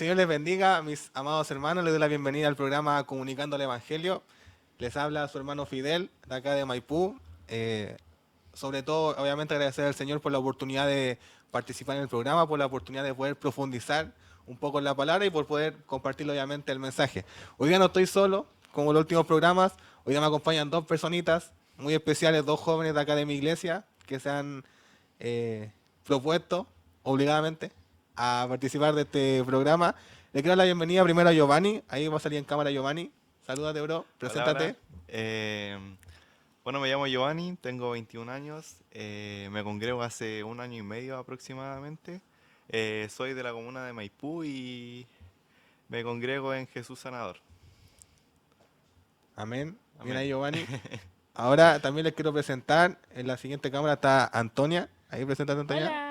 Señor les bendiga, mis amados hermanos. Les doy la bienvenida al programa Comunicando el Evangelio. Les habla su hermano Fidel, de acá de Maipú. Sobre todo, obviamente, agradecer al Señor por la oportunidad de participar en el programa, por la oportunidad de poder profundizar un poco en la palabra y por poder compartir, obviamente, el mensaje. Hoy día no estoy solo, como los últimos programas. Hoy día me acompañan dos personitas muy especiales, dos jóvenes de acá de mi iglesia que se han propuesto obligadamente a participar de este programa. Le quiero dar la bienvenida primero a Giovanni. Ahí va a salir en cámara Giovanni. Salúdate, bro. Hola, hola. Preséntate. Bueno, me llamo Giovanni, tengo 21 años, me congrego hace un año y medio aproximadamente. Soy de la comuna de Maipú y me congrego en Jesús Sanador. Amén. Bien Amén. ahí, Giovanni. Ahora también les quiero presentar. En la siguiente cámara está Antonia. Ahí preséntate, Antonia. Hola,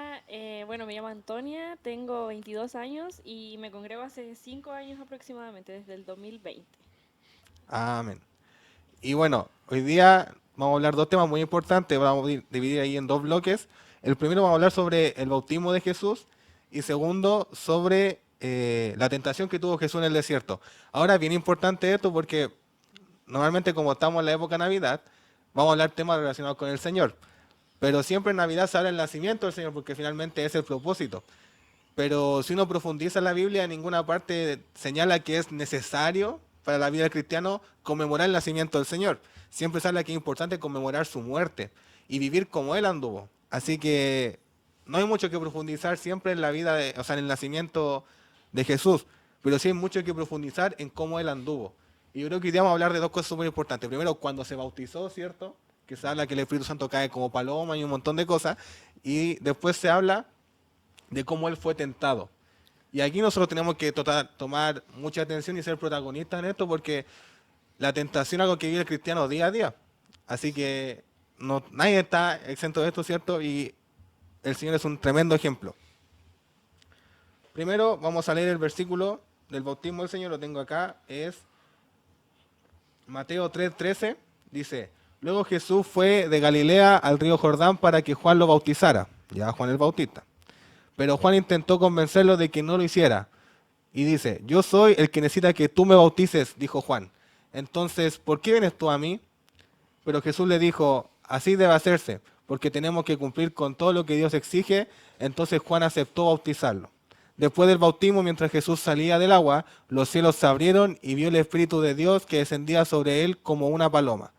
bueno, me llamo Antonia, tengo 22 años y me congrego hace 5 años aproximadamente, desde el 2020. Amén. Y bueno, hoy día vamos a hablar dos temas muy importantes. Vamos a dividir ahí en dos bloques. El primero vamos a hablar sobre el bautismo de Jesús y segundo sobre la tentación que tuvo Jesús en el desierto. Ahora, bien importante esto porque normalmente como estamos en la época de Navidad, vamos a hablar temas relacionados con el Señor. Pero siempre en Navidad se habla del nacimiento del Señor porque finalmente es el propósito. Pero si uno profundiza en la Biblia, en ninguna parte señala que es necesario para la vida del cristiano conmemorar el nacimiento del Señor. Siempre se habla que es importante conmemorar su muerte y vivir como Él anduvo. Así que no hay mucho que profundizar siempre en la vida, o sea, en el nacimiento de Jesús, pero sí hay mucho que profundizar en cómo Él anduvo. Y yo creo que hoy día vamos a hablar de dos cosas súper importantes. Primero, cuando se bautizó, ¿cierto? Que se habla que el Espíritu Santo cae como paloma y un montón de cosas. Y después se habla de cómo él fue tentado. Y aquí nosotros tenemos que tomar mucha atención y ser protagonistas en esto porque la tentación es algo que vive el cristiano día a día. Así que no, nadie está exento de esto, ¿cierto? Y el Señor es un tremendo ejemplo. Primero vamos a leer el versículo del bautismo del Señor, lo tengo acá, es Mateo 3:13, dice, luego Jesús fue de Galilea al río Jordán para que Juan lo bautizara, ya Juan el Bautista. Pero Juan intentó convencerlo de que no lo hiciera. Y dice, yo soy el que necesita que tú me bautices, dijo Juan. Entonces, ¿por qué vienes tú a mí? Pero Jesús le dijo, así debe hacerse, porque tenemos que cumplir con todo lo que Dios exige. Entonces Juan aceptó bautizarlo. Después del bautismo, mientras Jesús salía del agua, los cielos se abrieron y vio el Espíritu de Dios que descendía sobre él como una paloma.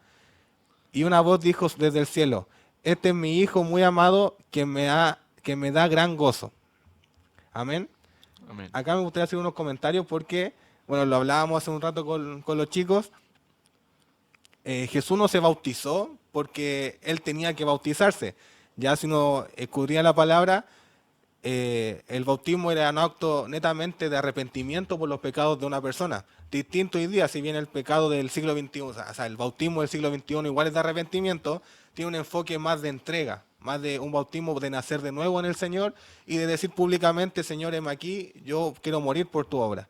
Y una voz dijo desde el cielo, este es mi Hijo muy amado que me da gran gozo. Amén. Amén. Acá me gustaría hacer unos comentarios porque, bueno, lo hablábamos hace un rato con los chicos. Jesús no se bautizó porque él tenía que bautizarse. Ya si uno escudría la palabra, el bautismo era un acto netamente de arrepentimiento por los pecados de una persona. Distinto hoy día, si bien el pecado del siglo XXI, o sea, el bautismo del siglo XXI igual es de arrepentimiento, tiene un enfoque más de entrega, más de un bautismo de nacer de nuevo en el Señor y de decir públicamente, Señor, heme aquí, yo quiero morir por tu obra.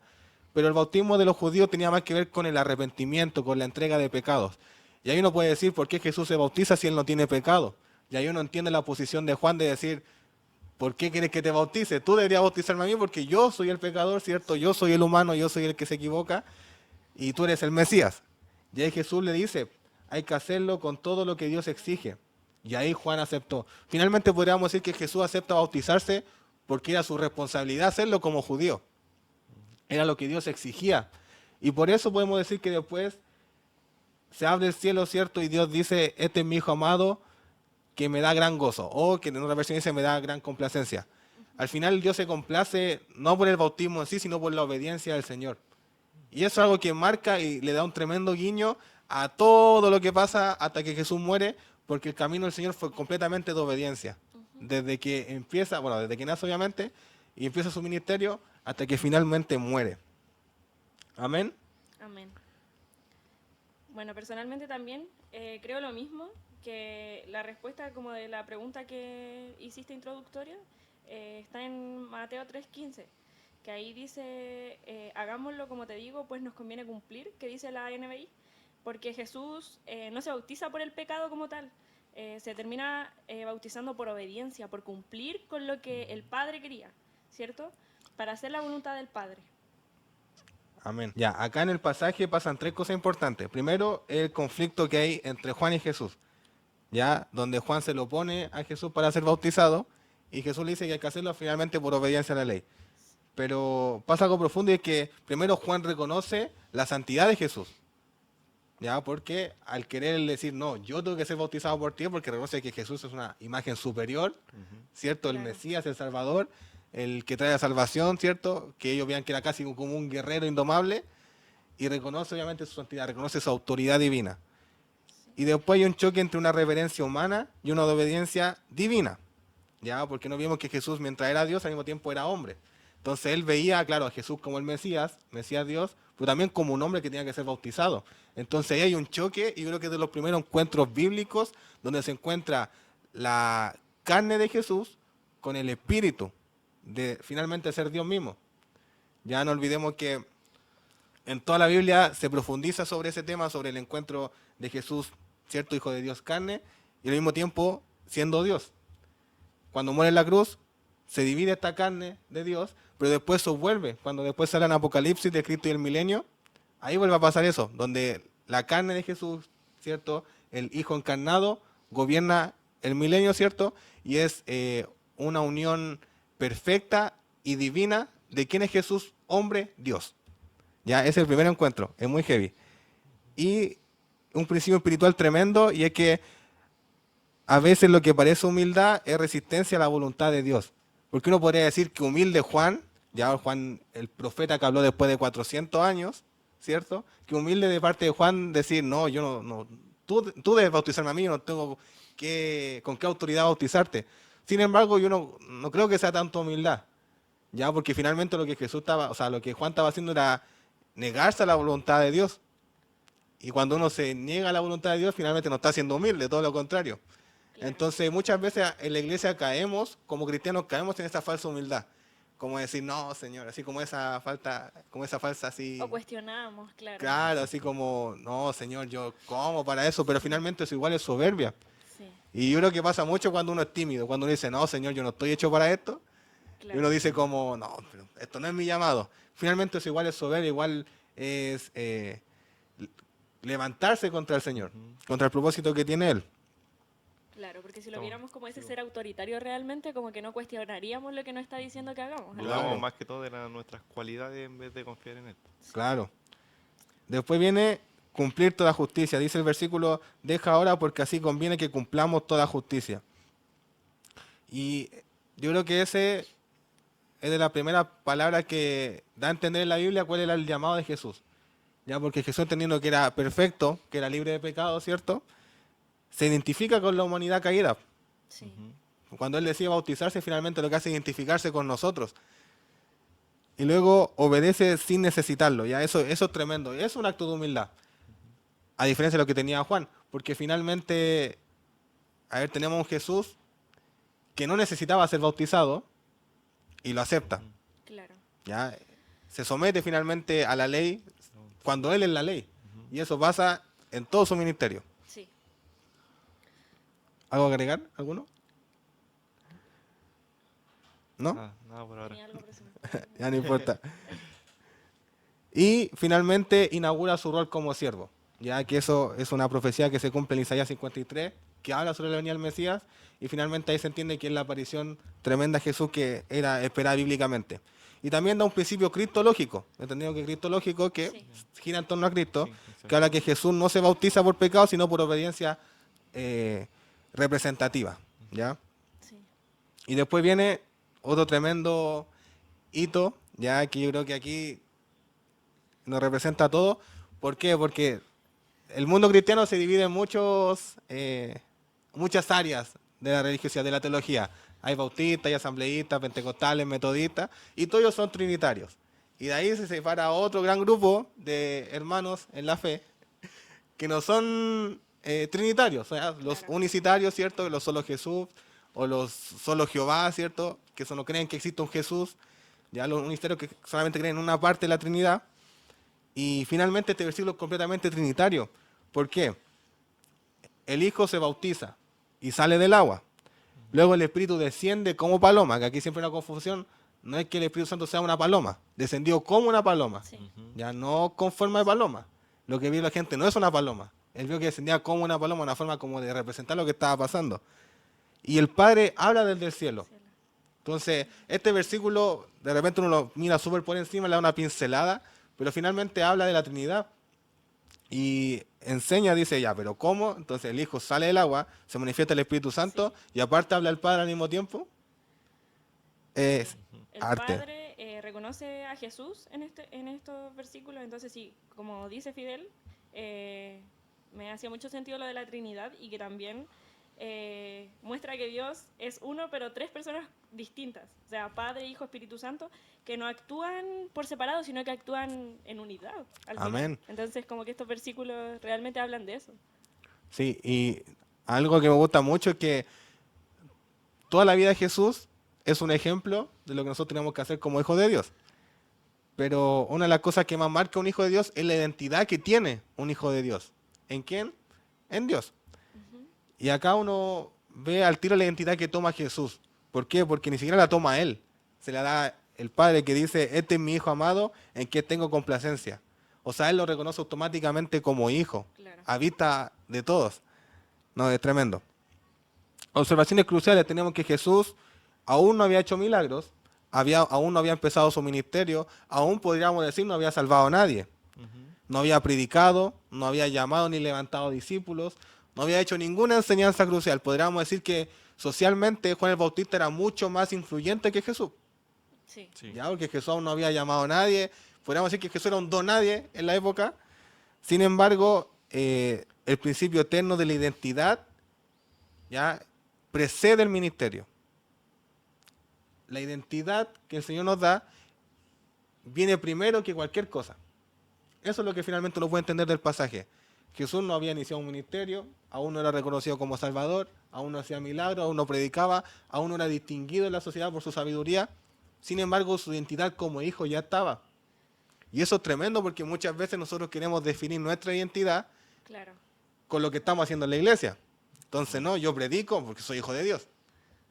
Pero el bautismo de los judíos tenía más que ver con el arrepentimiento, con la entrega de pecados. Y ahí uno puede decir, ¿por qué Jesús se bautiza si él no tiene pecado? Y ahí uno entiende la posición de Juan de decir, ¿por qué quieres que te bautice? Tú deberías bautizarme a mí porque yo soy el pecador, ¿cierto? Yo soy el humano, yo soy el que se equivoca y tú eres el Mesías. Y ahí Jesús le dice, hay que hacerlo con todo lo que Dios exige. Y ahí Juan aceptó. Finalmente podríamos decir que Jesús acepta bautizarse porque era su responsabilidad hacerlo como judío. Era lo que Dios exigía. Y por eso podemos decir que después se abre el cielo, ¿cierto? Y Dios dice, este es mi Hijo amado que me da gran gozo. O que en otra versión dice, me da gran complacencia. Al final Dios se complace no por el bautismo en sí, sino por la obediencia del Señor. Y eso es algo que marca y le da un tremendo guiño a todo lo que pasa hasta que Jesús muere, porque el camino del Señor fue completamente de obediencia. Ujú. Desde que empieza, bueno, desde que nace obviamente, y empieza su ministerio hasta que finalmente muere. Amén. Amén. Bueno, personalmente también creo lo mismo, que la respuesta como de la pregunta que hiciste introductoria está en Mateo 3:15, que ahí dice, hagámoslo como te digo, pues nos conviene cumplir, que dice la NBI, porque Jesús no se bautiza por el pecado como tal, se termina bautizando por obediencia, por cumplir con lo que el Padre quería, ¿cierto? para hacer la voluntad del Padre. Amén. Ya, acá en el pasaje pasan tres cosas importantes. Primero, el conflicto que hay entre Juan y Jesús, ya, donde Juan se lo pone a Jesús para ser bautizado y Jesús le dice que hay que hacerlo finalmente por obediencia a la ley. Pero pasa algo profundo y es que primero Juan reconoce la santidad de Jesús, ya, porque al querer decir, no, yo tengo que ser bautizado por ti, porque reconoce que Jesús es una imagen superior, ¿cierto? El Claro. Mesías, el Salvador, el que trae la salvación, ¿cierto? Que ellos vean que era casi como un guerrero indomable, y reconoce obviamente su santidad, reconoce su autoridad divina. Y después hay un choque entre una reverencia humana y una obediencia divina, ¿ya? Porque no vimos que Jesús, mientras era Dios, al mismo tiempo era hombre. Entonces él veía, claro, a Jesús como el Mesías Dios, pero también como un hombre que tenía que ser bautizado. Entonces ahí hay un choque, y creo que es de los primeros encuentros bíblicos donde se encuentra la carne de Jesús con el espíritu de finalmente ser Dios mismo. Ya no olvidemos que en toda la Biblia se profundiza sobre ese tema, sobre el encuentro de Jesús, cierto Hijo de Dios carne, y al mismo tiempo siendo Dios. Cuando muere en la cruz, se divide esta carne de Dios, pero después eso vuelve. Cuando después sale en Apocalipsis de Cristo y el milenio, ahí vuelve a pasar eso, donde la carne de Jesús, cierto, el Hijo encarnado, gobierna el milenio, cierto, y es una unión perfecta y divina de quién es Jesús, hombre, Dios. Ya, es el primer encuentro, es muy heavy. Y un principio espiritual tremendo, y es que a veces lo que parece humildad es resistencia a la voluntad de Dios. Porque uno podría decir que humilde Juan, ya Juan, el profeta que habló después de 400 años, ¿cierto? Que humilde de parte de Juan decir, no, yo no, tú debes bautizarme a mí, yo no tengo con qué autoridad bautizarte. Sin embargo, yo no creo que sea tanto humildad, ya, porque finalmente lo que lo que Juan estaba haciendo era negarse a la voluntad de Dios. Y cuando uno se niega a la voluntad de Dios, finalmente no está siendo humilde, todo lo contrario. Claro. Entonces, muchas veces en la iglesia caemos, como cristianos, caemos en esa falsa humildad. Como decir, no, Señor, así como esa falsa así. O cuestionamos, claro. Claro, así como, no, Señor, yo como para eso, pero finalmente eso igual es soberbia. Sí, Y yo creo que pasa mucho cuando uno es tímido, cuando uno dice, no, Señor, yo no estoy hecho para esto. claro. Y uno dice como, no, pero esto no es mi llamado. Finalmente eso igual es soberbia, igual es levantarse contra el Señor, contra el propósito que tiene Él. Claro, porque si lo Estamos- viéramos como ese ser autoritario realmente, como que no cuestionaríamos lo que nos está diciendo que hagamos. Claro. Dudamos más que todo de nuestras cualidades en vez de confiar en él. Claro. Después viene cumplir toda justicia. Dice el versículo, deja ahora porque así conviene que cumplamos toda justicia. Y yo creo que ese es de las primeras palabras que da a entender en la Biblia cuál era el llamado de Jesús. Ya, porque Jesús, entendiendo que era perfecto, que era libre de pecado, ¿cierto? Se identifica con la humanidad caída. Sí, Cuando Él decide bautizarse, finalmente lo que hace es identificarse con nosotros. Y luego obedece sin necesitarlo. Ya, eso es tremendo. Es un acto de humildad. A diferencia de lo que tenía Juan. Porque finalmente, tenemos un Jesús que no necesitaba ser bautizado y lo acepta. claro. ¿Ya? Se somete finalmente a la ley cuando Él es la ley. Y eso pasa en todo su ministerio. Sí. ¿Algo a agregar? ¿Alguno? ¿No? Nada por ahora. Tenía algo presente. Ya no importa. Y finalmente inaugura su rol como siervo. Ya que eso es una profecía que se cumple en Isaías 53, que habla sobre la venida del Mesías, y finalmente ahí se entiende que es la aparición tremenda de Jesús que era esperada bíblicamente. Y también da un principio cristológico, entendido que cristológico que Sí. gira en torno a Cristo, Sí, exacto. que habla que Jesús no se bautiza por pecado, sino por obediencia representativa. ¿Ya? Sí. Y después viene otro tremendo hito, ya que yo creo que aquí nos representa a todos. ¿Por qué? Porque el mundo cristiano se divide en muchas áreas de la religiosidad, de la teología. Hay bautistas, hay asambleístas, pentecostales, metodistas, y todos ellos son trinitarios. Y de ahí se separa otro gran grupo de hermanos en la fe que no son trinitarios, o sea, los Claro. unicitarios, ¿cierto? Los solo Jesús o los solo Jehová, ¿cierto? Que no creen que existe un Jesús, ya los unicitarios que solamente creen en una parte de la Trinidad. Y finalmente este versículo es completamente trinitario. ¿Por qué? El Hijo se bautiza y sale del agua. Luego el Espíritu desciende como paloma, que aquí siempre hay una confusión no es que el Espíritu Santo sea una paloma, descendió como una paloma, Sí. ya no con forma de paloma. Lo que vio la gente no es una paloma, él vio que descendía como una paloma, una forma como de representar lo que estaba pasando. Y el Padre habla desde el cielo. Cielo. Entonces, este versículo, de repente uno lo mira súper por encima, le da una pincelada, pero finalmente habla de la Trinidad y enseña, dice ya, pero ¿cómo? Entonces el Hijo sale del agua, se manifiesta el Espíritu Santo y aparte habla el Padre al mismo tiempo. Es El arte. Padre reconoce a Jesús en estos versículos, entonces sí, como dice Fidel, me hacía mucho sentido lo de la Trinidad y que también muestra que Dios es uno, pero tres personas distintas, o sea, Padre, Hijo, Espíritu Santo, que no actúan por separado, sino que actúan en unidad. Al final. Amén. Entonces, como que estos versículos realmente hablan de eso. Sí, y algo que me gusta mucho es que toda la vida de Jesús es un ejemplo de lo que nosotros tenemos que hacer como hijos de Dios. Pero una de las cosas que más marca un hijo de Dios es la identidad que tiene un hijo de Dios. ¿En quién? En Dios. Y acá uno ve al tiro la identidad que toma Jesús. ¿Por qué? Porque ni siquiera la toma él. Se la da el Padre que dice, este es mi Hijo amado en que tengo complacencia. O sea, él lo reconoce automáticamente como hijo, Claro. a vista de todos. No, es tremendo. Observaciones cruciales, tenemos que Jesús aún no había hecho milagros, aún no había empezado su ministerio, aún podríamos decir no había salvado a nadie. No había predicado, no había llamado ni levantado discípulos, no había hecho ninguna enseñanza crucial. Podríamos decir que socialmente Juan el Bautista era mucho más influyente que Jesús. Sí. Sí. Ya, porque Jesús aún no había llamado a nadie. Podríamos decir que Jesús era un don nadie en la época. Sin embargo, el principio eterno de la identidad ya precede el ministerio. La identidad que el Señor nos da viene primero que cualquier cosa. Eso es lo que finalmente uno puede entender del pasaje. Jesús no había iniciado un ministerio, aún no era reconocido como Salvador, aún no hacía milagros, aún no predicaba, aún no era distinguido en la sociedad por su sabiduría. Sin embargo, su identidad como hijo ya estaba. Y eso es tremendo porque muchas veces nosotros queremos definir nuestra identidad Claro. con lo que estamos haciendo en la iglesia. Entonces, no, yo predico porque soy hijo de Dios.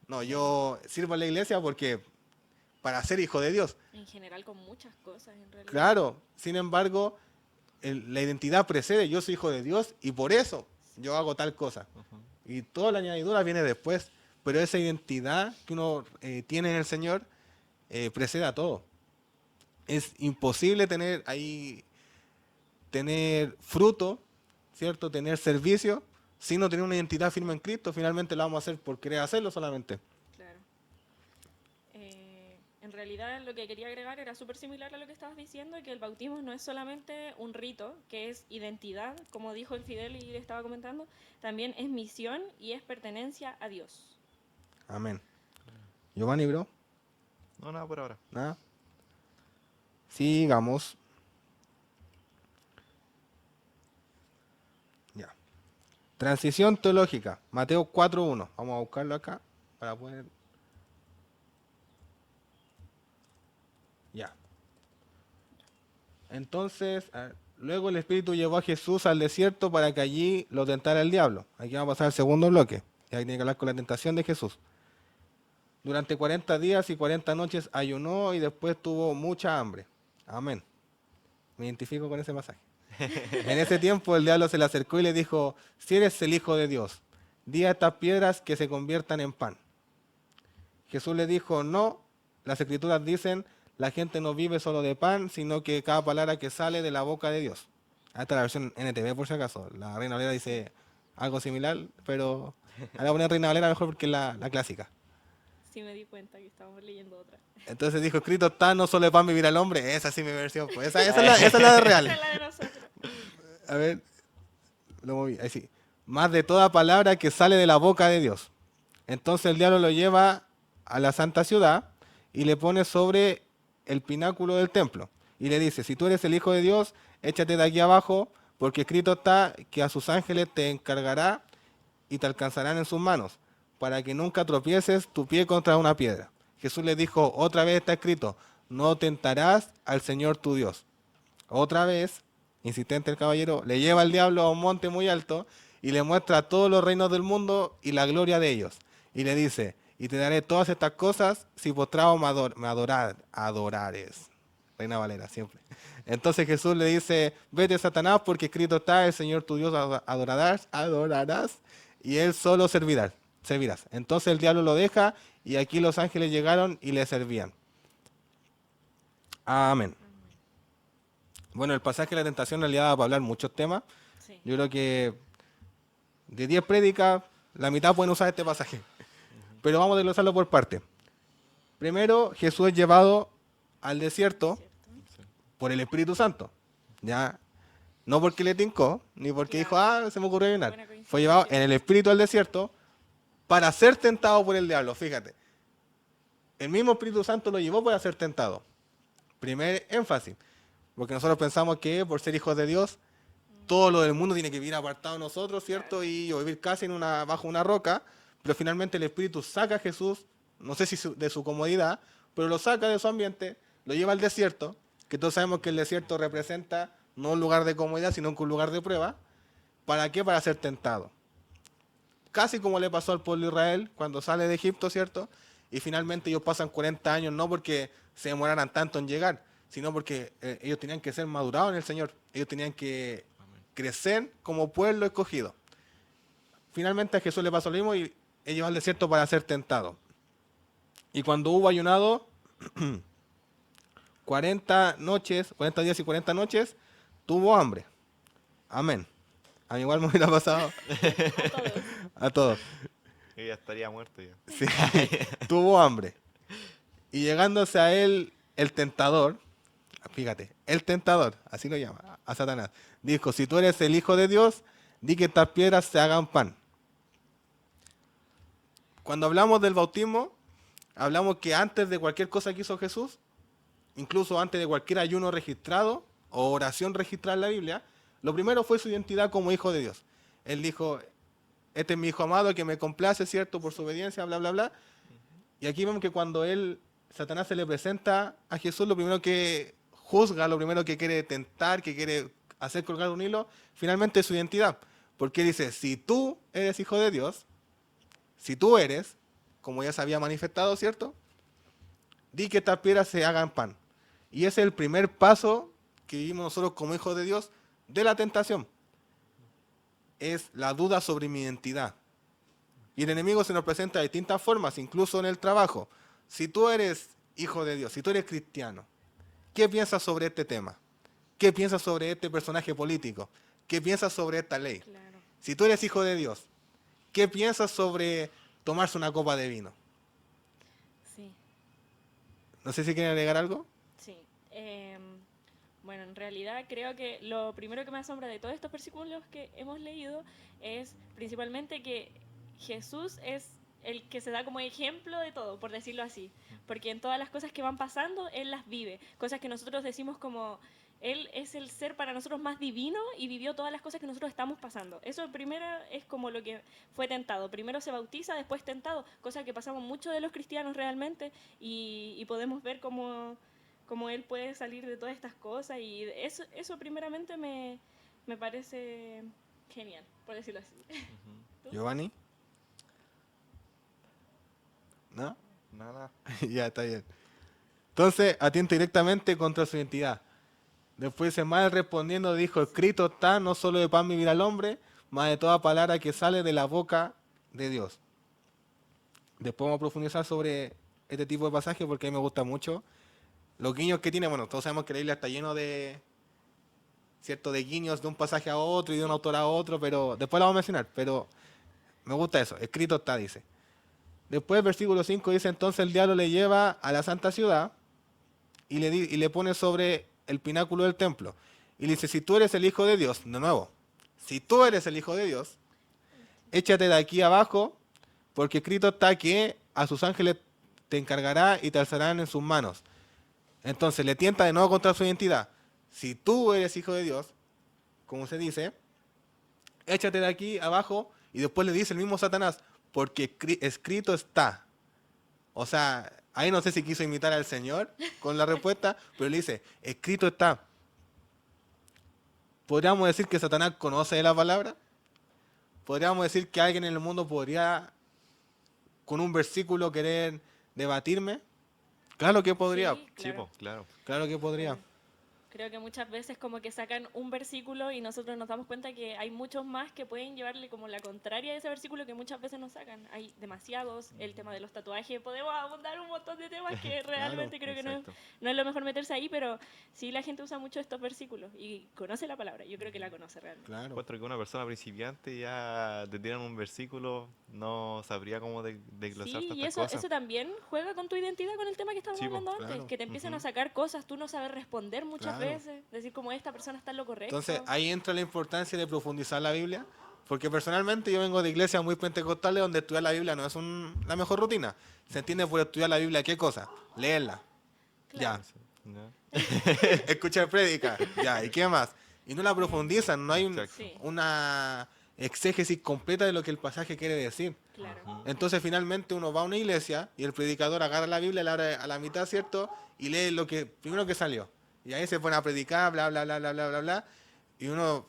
No, yo sirvo en la iglesia porque para ser hijo de Dios. En general con muchas cosas, en realidad. Claro, sin embargo, la identidad precede, yo soy hijo de Dios y por eso yo hago tal cosa. Y toda la añadidura viene después, pero esa identidad que uno tiene en el Señor precede a todo. Es imposible tener ahí, tener fruto, ¿cierto? Tener servicio, si no tener una identidad firme en Cristo. Finalmente lo vamos a hacer por querer hacerlo solamente. Claro. En realidad lo que quería agregar era súper similar a lo que estabas diciendo, que el bautismo no es solamente un rito, que es identidad, como dijo el Fidel y le estaba comentando, también es misión y es pertenencia a Dios. Amén. Giovanni, bro, No, nada por ahora. nada. Sigamos. Ya. Transición teológica. Mateo 4.1. Vamos a buscarlo acá para poder. Ya. Entonces, luego el Espíritu llevó a Jesús al desierto para que allí lo tentara el diablo. Aquí vamos a pasar al segundo bloque. Y ahí tiene que hablar con la tentación de Jesús. Durante 40 días y 40 noches ayunó y después tuvo mucha hambre. Amén. Me identifico con ese pasaje. En ese tiempo el diablo se le acercó y le dijo, si eres el Hijo de Dios, di a estas piedras que se conviertan en pan. Jesús le dijo, no, las escrituras dicen, la gente no vive solo de pan, sino que cada palabra que sale de la boca de Dios. Esta es la versión NTV por si acaso. La Reina Valera dice algo similar, pero ahora voy a poner Reina Valera mejor porque es la clásica. Sí me di cuenta que estábamos leyendo otra. Entonces dijo, escrito está, no solo de pan vivir al hombre. Esa sí mi versión, pues. Esa es la de real. Esa es la de nosotros. A ver, lo moví, ahí sí. Más de toda palabra que sale de la boca de Dios. Entonces el diablo lo lleva a la santa ciudad y le pone sobre el pináculo del templo. Y le dice, si tú eres el Hijo de Dios, échate de aquí abajo, porque escrito está que a sus ángeles te encargará y te alcanzarán en sus manos, para que nunca tropieces tu pie contra una piedra. Jesús le dijo, otra vez está escrito, no tentarás al Señor tu Dios. Otra vez, insistente el caballero, le lleva al diablo a un monte muy alto y le muestra todos los reinos del mundo y la gloria de ellos. Y le dice, y te daré todas estas cosas si postrado me adorares. Reina Valera, siempre. Entonces Jesús le dice, vete Satanás, porque escrito está, el Señor tu Dios adorarás, y Él solo servirás. Entonces el diablo lo deja, y aquí los ángeles llegaron y le servían. Amén. Bueno, el pasaje de la tentación en realidad va para hablar muchos temas. Sí. Yo creo que de 10 prédicas, la mitad pueden usar este pasaje. Pero vamos a desglosarlo por parte. Primero, Jesús es llevado al desierto ¿Cierto? por el Espíritu Santo. ¿Ya? No porque le tincó, ni porque Claro. dijo, se me ocurrió ayunar. Buena coincidencia. Fue llevado en el Espíritu al desierto para ser tentado por el diablo. Fíjate. El mismo Espíritu Santo lo llevó para ser tentado. Primer énfasis. Porque nosotros pensamos que por ser hijos de Dios, todo lo del mundo tiene que vivir apartado de nosotros, ¿cierto? Y o vivir casi bajo una roca. Pero finalmente el Espíritu saca a Jesús, no sé si de su comodidad, pero lo saca de su ambiente, lo lleva al desierto, que todos sabemos que el desierto representa no un lugar de comodidad, sino que un lugar de prueba. ¿Para qué? Para ser tentado. Casi como le pasó al pueblo de Israel cuando sale de Egipto, ¿cierto? Y finalmente ellos pasan 40 años, no porque se demoraran tanto en llegar, sino porque ellos tenían que ser madurados en el Señor. Ellos tenían que crecer como pueblo escogido. Finalmente a Jesús le pasó lo mismo y él llevó al desierto para ser tentado. Y cuando hubo ayunado 40 días y 40 noches, tuvo hambre. Amén. A mí igual me hubiera pasado A todos. a todos. Yo ya estaría muerto ya. Sí, tuvo hambre. Y llegándose a él el tentador, fíjate, el tentador, así lo llama, a Satanás, dijo, si tú eres el Hijo de Dios, di que estas piedras se hagan pan. Cuando hablamos del bautismo, hablamos que antes de cualquier cosa que hizo Jesús, incluso antes de cualquier ayuno registrado o oración registrada en la Biblia, lo primero fue su identidad como Hijo de Dios. Él dijo, este es mi Hijo amado que me complace, ¿cierto? Por su obediencia, bla, bla, bla. Y aquí vemos que cuando Satanás se le presenta a Jesús, lo primero que juzga, lo primero que quiere tentar, que quiere hacer colgar un hilo, finalmente es su identidad. Porque dice, si tú eres Hijo de Dios, si tú eres, como ya se había manifestado, ¿cierto? Di que estas piedras se hagan pan. Y ese es el primer paso que vivimos nosotros como hijos de Dios de la tentación. Es la duda sobre mi identidad. Y el enemigo se nos presenta de distintas formas, incluso en el trabajo. Si tú eres hijo de Dios, si tú eres cristiano, ¿qué piensas sobre este tema? ¿Qué piensas sobre este personaje político? ¿Qué piensas sobre esta ley? Claro. Si tú eres hijo de Dios, ¿qué piensas sobre tomarse una copa de vino? Sí. No sé si quieren agregar algo. Sí. Bueno, en realidad creo que lo primero que me asombra de todos estos versículos que hemos leído es principalmente que Jesús es el que se da como ejemplo de todo, por decirlo así. Porque en todas las cosas que van pasando, Él las vive. Cosas que nosotros decimos como, Él es el ser para nosotros más divino y vivió todas las cosas que nosotros estamos pasando. Eso primero es como lo que fue tentado. Primero se bautiza, después tentado. Cosa que pasamos mucho de los cristianos realmente y podemos ver cómo Él puede salir de todas estas cosas. Y eso primeramente me parece genial, por decirlo así. Giovanni. ¿No? Nada. Ya, está bien. Entonces, atiende directamente contra su identidad. Después dice, mal respondiendo dijo, escrito está, no solo de pan vivirá el hombre, más de toda palabra que sale de la boca de Dios. Después vamos a profundizar sobre este tipo de pasajes porque a mí me gusta mucho. Los guiños que tiene, bueno, todos sabemos que la Biblia está lleno de, ¿cierto? De guiños de un pasaje a otro y de un autor a otro, pero después lo vamos a mencionar, pero me gusta eso, escrito está, dice. Después el versículo 5 dice, entonces el diablo le lleva a la santa ciudad y le pone sobre el pináculo del templo. Y le dice, si tú eres el Hijo de Dios, de nuevo, si tú eres el Hijo de Dios, échate de aquí abajo, porque escrito está que a sus ángeles te encargará y te alzarán en sus manos. Entonces le tienta de nuevo contra su identidad. Si tú eres Hijo de Dios, como se dice, échate de aquí abajo, y después le dice el mismo Satanás, porque escrito está. O sea, ahí no sé si quiso imitar al Señor con la respuesta, pero le dice, escrito está. ¿Podríamos decir que Satanás conoce la palabra? ¿Podríamos decir que alguien en el mundo podría con un versículo querer debatirme? Claro que podría. Sí, Sí, claro. po, claro. Claro que podría. Creo que muchas veces como que sacan un versículo y nosotros nos damos cuenta que hay muchos más que pueden llevarle como la contraria a ese versículo que muchas veces nos sacan. Hay demasiados, el tema de los tatuajes, podemos abundar un montón de temas que realmente creo que Exacto. no es lo mejor meterse ahí, pero sí la gente usa mucho estos versículos y conoce la palabra, yo creo que la conoce realmente. Claro. Encuentro que una persona principiante ya te tiran un versículo, no sabría cómo desglosar Sí, y tantas eso, cosas. eso también juega con tu identidad, con el tema que estábamos Sí, po, hablando antes, claro. que te empiezan a Ujú. sacar cosas, tú no sabes responder muchas Claro. veces, decir como esta persona está en lo correcto. Entonces ahí entra la importancia de profundizar la Biblia, porque personalmente yo vengo de iglesias muy pentecostales donde estudiar la Biblia no es la mejor rutina. ¿Se entiende por estudiar la Biblia qué cosa? Leerla. Claro. ¿Ya? Escuchar prédica. Ya, ¿y qué más? Y no la profundizan, no hay Exacto. Sí, una exégesis completa de lo que el pasaje quiere decir. claro. Ujú. Entonces finalmente uno va a una iglesia y el predicador agarra la Biblia, la abre a la mitad, ¿cierto? Y lee lo que primero que salió. Y ahí se pone a predicar, bla, bla, bla, bla, bla, bla, bla. Y uno,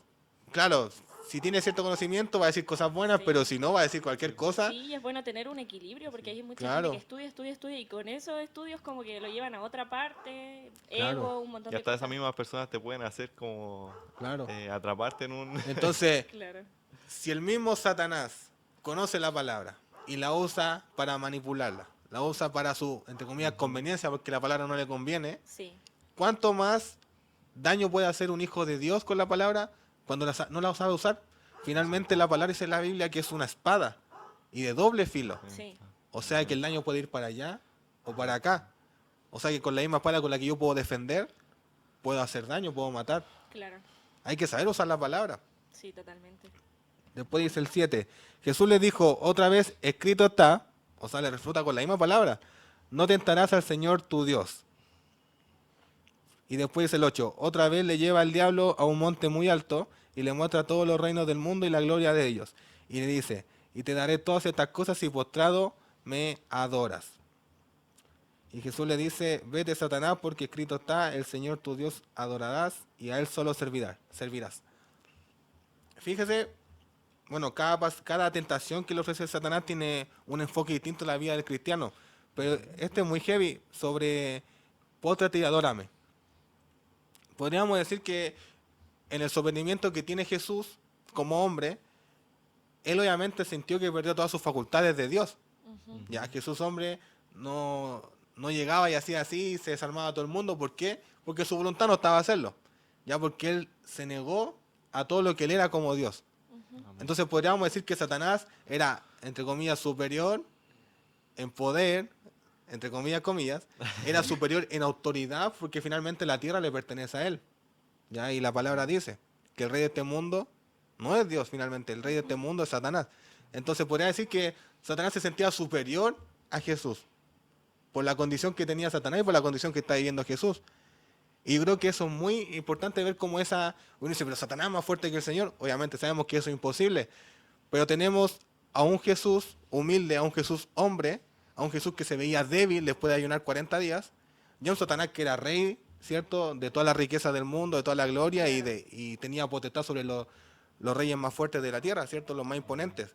claro, si tiene cierto conocimiento va a decir cosas buenas, Sí. pero si no va a decir cualquier cosa. Sí, es bueno tener un equilibrio porque hay mucha Claro. gente que estudia y con esos estudios como que lo llevan a otra parte, Claro. ego, un montón Y de hasta cosas. esas mismas personas te pueden hacer como Claro. atraparte en un... Entonces, Claro, si el mismo Satanás conoce la palabra y la usa para manipularla, la usa para su, entre comillas, conveniencia, porque la palabra no le conviene, sí, ¿cuánto más daño puede hacer un hijo de Dios con la palabra cuando no la sabe usar? Finalmente la palabra dice en la Biblia que es una espada y de doble filo. sí, O sea que el daño puede ir para allá o para acá. O sea que con la misma espada con la que yo puedo defender, puedo hacer daño, puedo matar. claro, Hay que saber usar la palabra. sí, totalmente. Después dice el 7. Jesús le dijo otra vez, escrito está, o sea, le refuta con la misma palabra, no tentarás al Señor tu Dios. Y después dice el 8, otra vez le lleva el diablo a un monte muy alto y le muestra todos los reinos del mundo y la gloria de ellos. Y le dice, y te daré todas estas cosas si postrado me adoras. Y Jesús le dice, vete Satanás porque escrito está, el Señor tu Dios adorarás y a él solo servirás. Fíjese, bueno, cada tentación que le ofrece Satanás tiene un enfoque distinto en la vida del cristiano. Pero este es muy heavy sobre póstrate y adórame. Podríamos decir que en el sometimiento que tiene Jesús como hombre, él obviamente sintió que perdió todas sus facultades de Dios. Ujú. Ya Jesús hombre no llegaba y hacía así, se desarmaba a todo el mundo. ¿Por qué? Porque su voluntad no estaba a hacerlo. Ya porque él se negó a todo lo que él era como Dios. Amén. Entonces podríamos decir que Satanás era, entre comillas, superior en poder, entre comillas, era superior en autoridad porque finalmente la tierra le pertenece a él. ¿Ya? Y la palabra dice que el rey de este mundo no es Dios finalmente, el rey de este mundo es Satanás. Entonces podría decir que Satanás se sentía superior a Jesús por la condición que tenía Satanás y por la condición que está viviendo Jesús. Y yo creo que eso es muy importante ver cómo uno dice, pero Satanás es más fuerte que el Señor. Obviamente sabemos que eso es imposible, pero tenemos a un Jesús humilde, a un Jesús hombre, a un Jesús que se veía débil después de ayunar 40 días, y a un Satanás que era rey, ¿cierto? De toda la riqueza del mundo, de toda la gloria, y tenía potestad sobre los reyes más fuertes de la tierra, ¿cierto? Los más imponentes.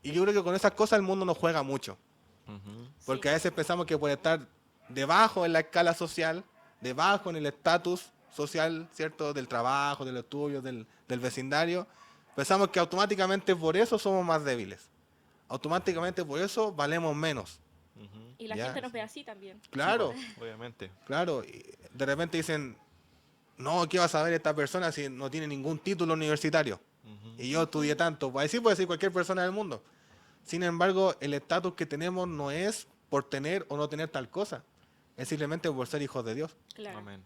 Y yo creo que con esas cosas el mundo nos juega mucho. Ujú. Porque Sí. a veces pensamos que por estar debajo en la escala social, debajo en el estatus social, ¿cierto? Del trabajo, del estudio, del vecindario, pensamos que automáticamente por eso somos más débiles. Automáticamente por eso valemos menos. Ujú. Y la Ya. gente nos ve así también. Claro, Obviamente. claro. Y de repente dicen, no, ¿qué va a saber esta persona si no tiene ningún título universitario? Ujú. Y yo estudié tanto. Puede decir cualquier persona del mundo. Sin embargo, el estatus que tenemos no es por tener o no tener tal cosa. Es simplemente por ser hijos de Dios. Claro. Amén.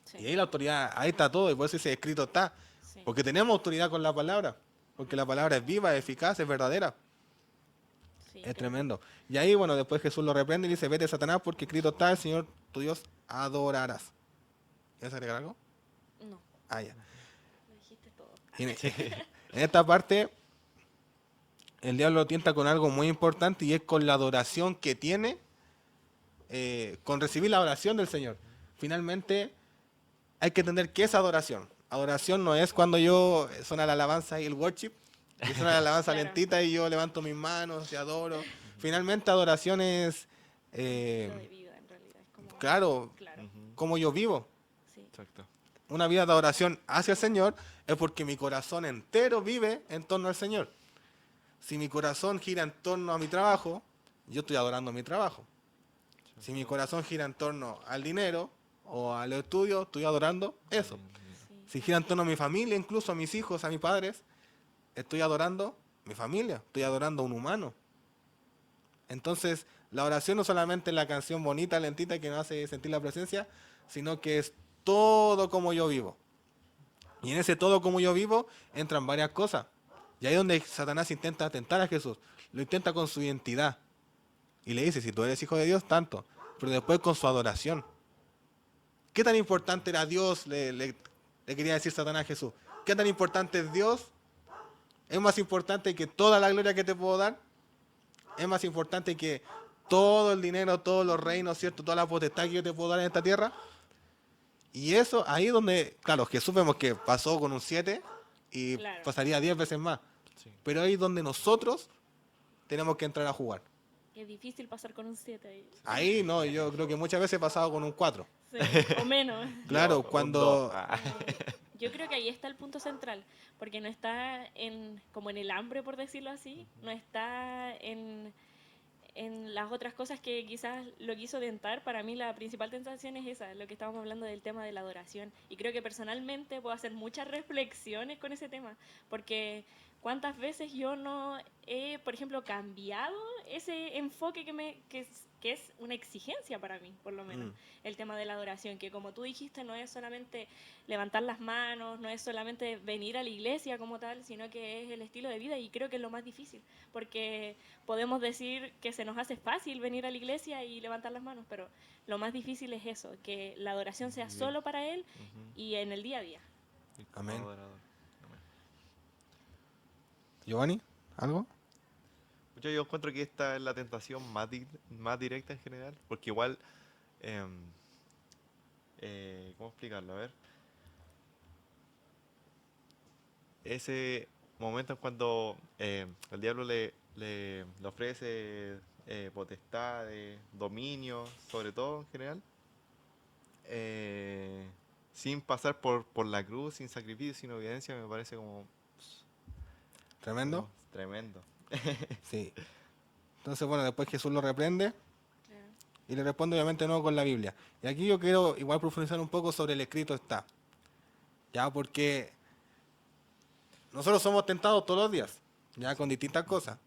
Sí. Y ahí la autoridad, ahí está todo. Y por eso dice escrito está. Sí. Porque tenemos autoridad con la palabra. Porque la palabra es viva, es eficaz, es verdadera. Sí, Es tremendo. Y ahí, bueno, después Jesús lo reprende y dice, vete Satanás porque escrito está, el Señor tu Dios adorarás. ¿Quieres agregar algo? No, Ah, ya. lo dijiste todo. Y en esta parte, el diablo tienta con algo muy importante y es con la adoración que tiene, con recibir la oración del Señor. Finalmente, hay que entender qué es adoración. Adoración no es cuando yo suena la alabanza y el worship, y suena la alabanza Claro. lentita y yo levanto mis manos y adoro. Finalmente adoración es, Estilo de vida, en realidad. Es como, claro, claro, Ujú, como yo vivo. sí. exacto. Una vida de adoración hacia el Señor es porque mi corazón entero vive en torno al Señor. Si mi corazón gira en torno a mi trabajo, yo estoy adorando mi trabajo. Si mi corazón gira en torno al dinero o al estudio, estoy adorando eso. Sí, Si gira en torno a mi familia, incluso a mis hijos, a mis padres, estoy adorando mi familia, estoy adorando a un humano. Entonces, la oración no solamente es la canción bonita, lentita que nos hace sentir la presencia, sino que es todo como yo vivo. Y en ese todo como yo vivo entran varias cosas. Y ahí es donde Satanás intenta atentar a Jesús. Lo intenta con su identidad. Y le dice, si tú eres hijo de Dios, tanto. Pero después con su adoración. ¿Qué tan importante era Dios? Le quería decir Satanás a Jesús. ¿Qué tan importante es Dios? ¿Es más importante que toda la gloria que te puedo dar? ¿Es más importante que todo el dinero, todos los reinos, ¿cierto? Toda la potestad que yo te puedo dar en esta tierra? Y eso, ahí donde, claro, Jesús vemos que pasó con un 7 y Claro. pasaría 10 veces más. Sí. Pero ahí es donde nosotros tenemos que entrar a jugar. Es difícil pasar con un 7 ahí. Ahí no, yo creo que muchas veces he pasado con un 4. Sí, o menos. Claro, Un cuando... dos. Ah, Yo creo que ahí está el punto central, porque no está en como en el hambre, por decirlo así, no está en las otras cosas que quizás lo quiso tentar. Para mí la principal tentación es esa, lo que estábamos hablando del tema de la adoración. Y creo que personalmente puedo hacer muchas reflexiones con ese tema, porque cuántas veces yo no he, por ejemplo, cambiado ese enfoque que es una exigencia para mí, por lo menos, el tema de la adoración, que como tú dijiste, no es solamente levantar las manos, no es solamente venir a la iglesia como tal, sino que es el estilo de vida, y creo que es lo más difícil, porque podemos decir que se nos hace fácil venir a la iglesia y levantar las manos, pero lo más difícil es eso, que la adoración sea Bien. solo para Él ujú. y en el día a día. Y como Amén. adorador. Amén. Giovanni, ¿algo? Yo encuentro que esta es la tentación más directa en general, porque igual, em, ¿cómo explicarlo? A ver, ese momento es cuando el diablo le ofrece potestades, dominio, sobre todo en general, sin pasar por la cruz, sin sacrificio, sin obediencia, me parece como Tremendo. tremendo. Sí. Entonces, bueno, después Jesús lo reprende Claro. y le responde obviamente no con la Biblia. Y aquí yo quiero igual profundizar un poco sobre el escrito está. Ya, porque nosotros somos tentados todos los días, ya con distintas cosas.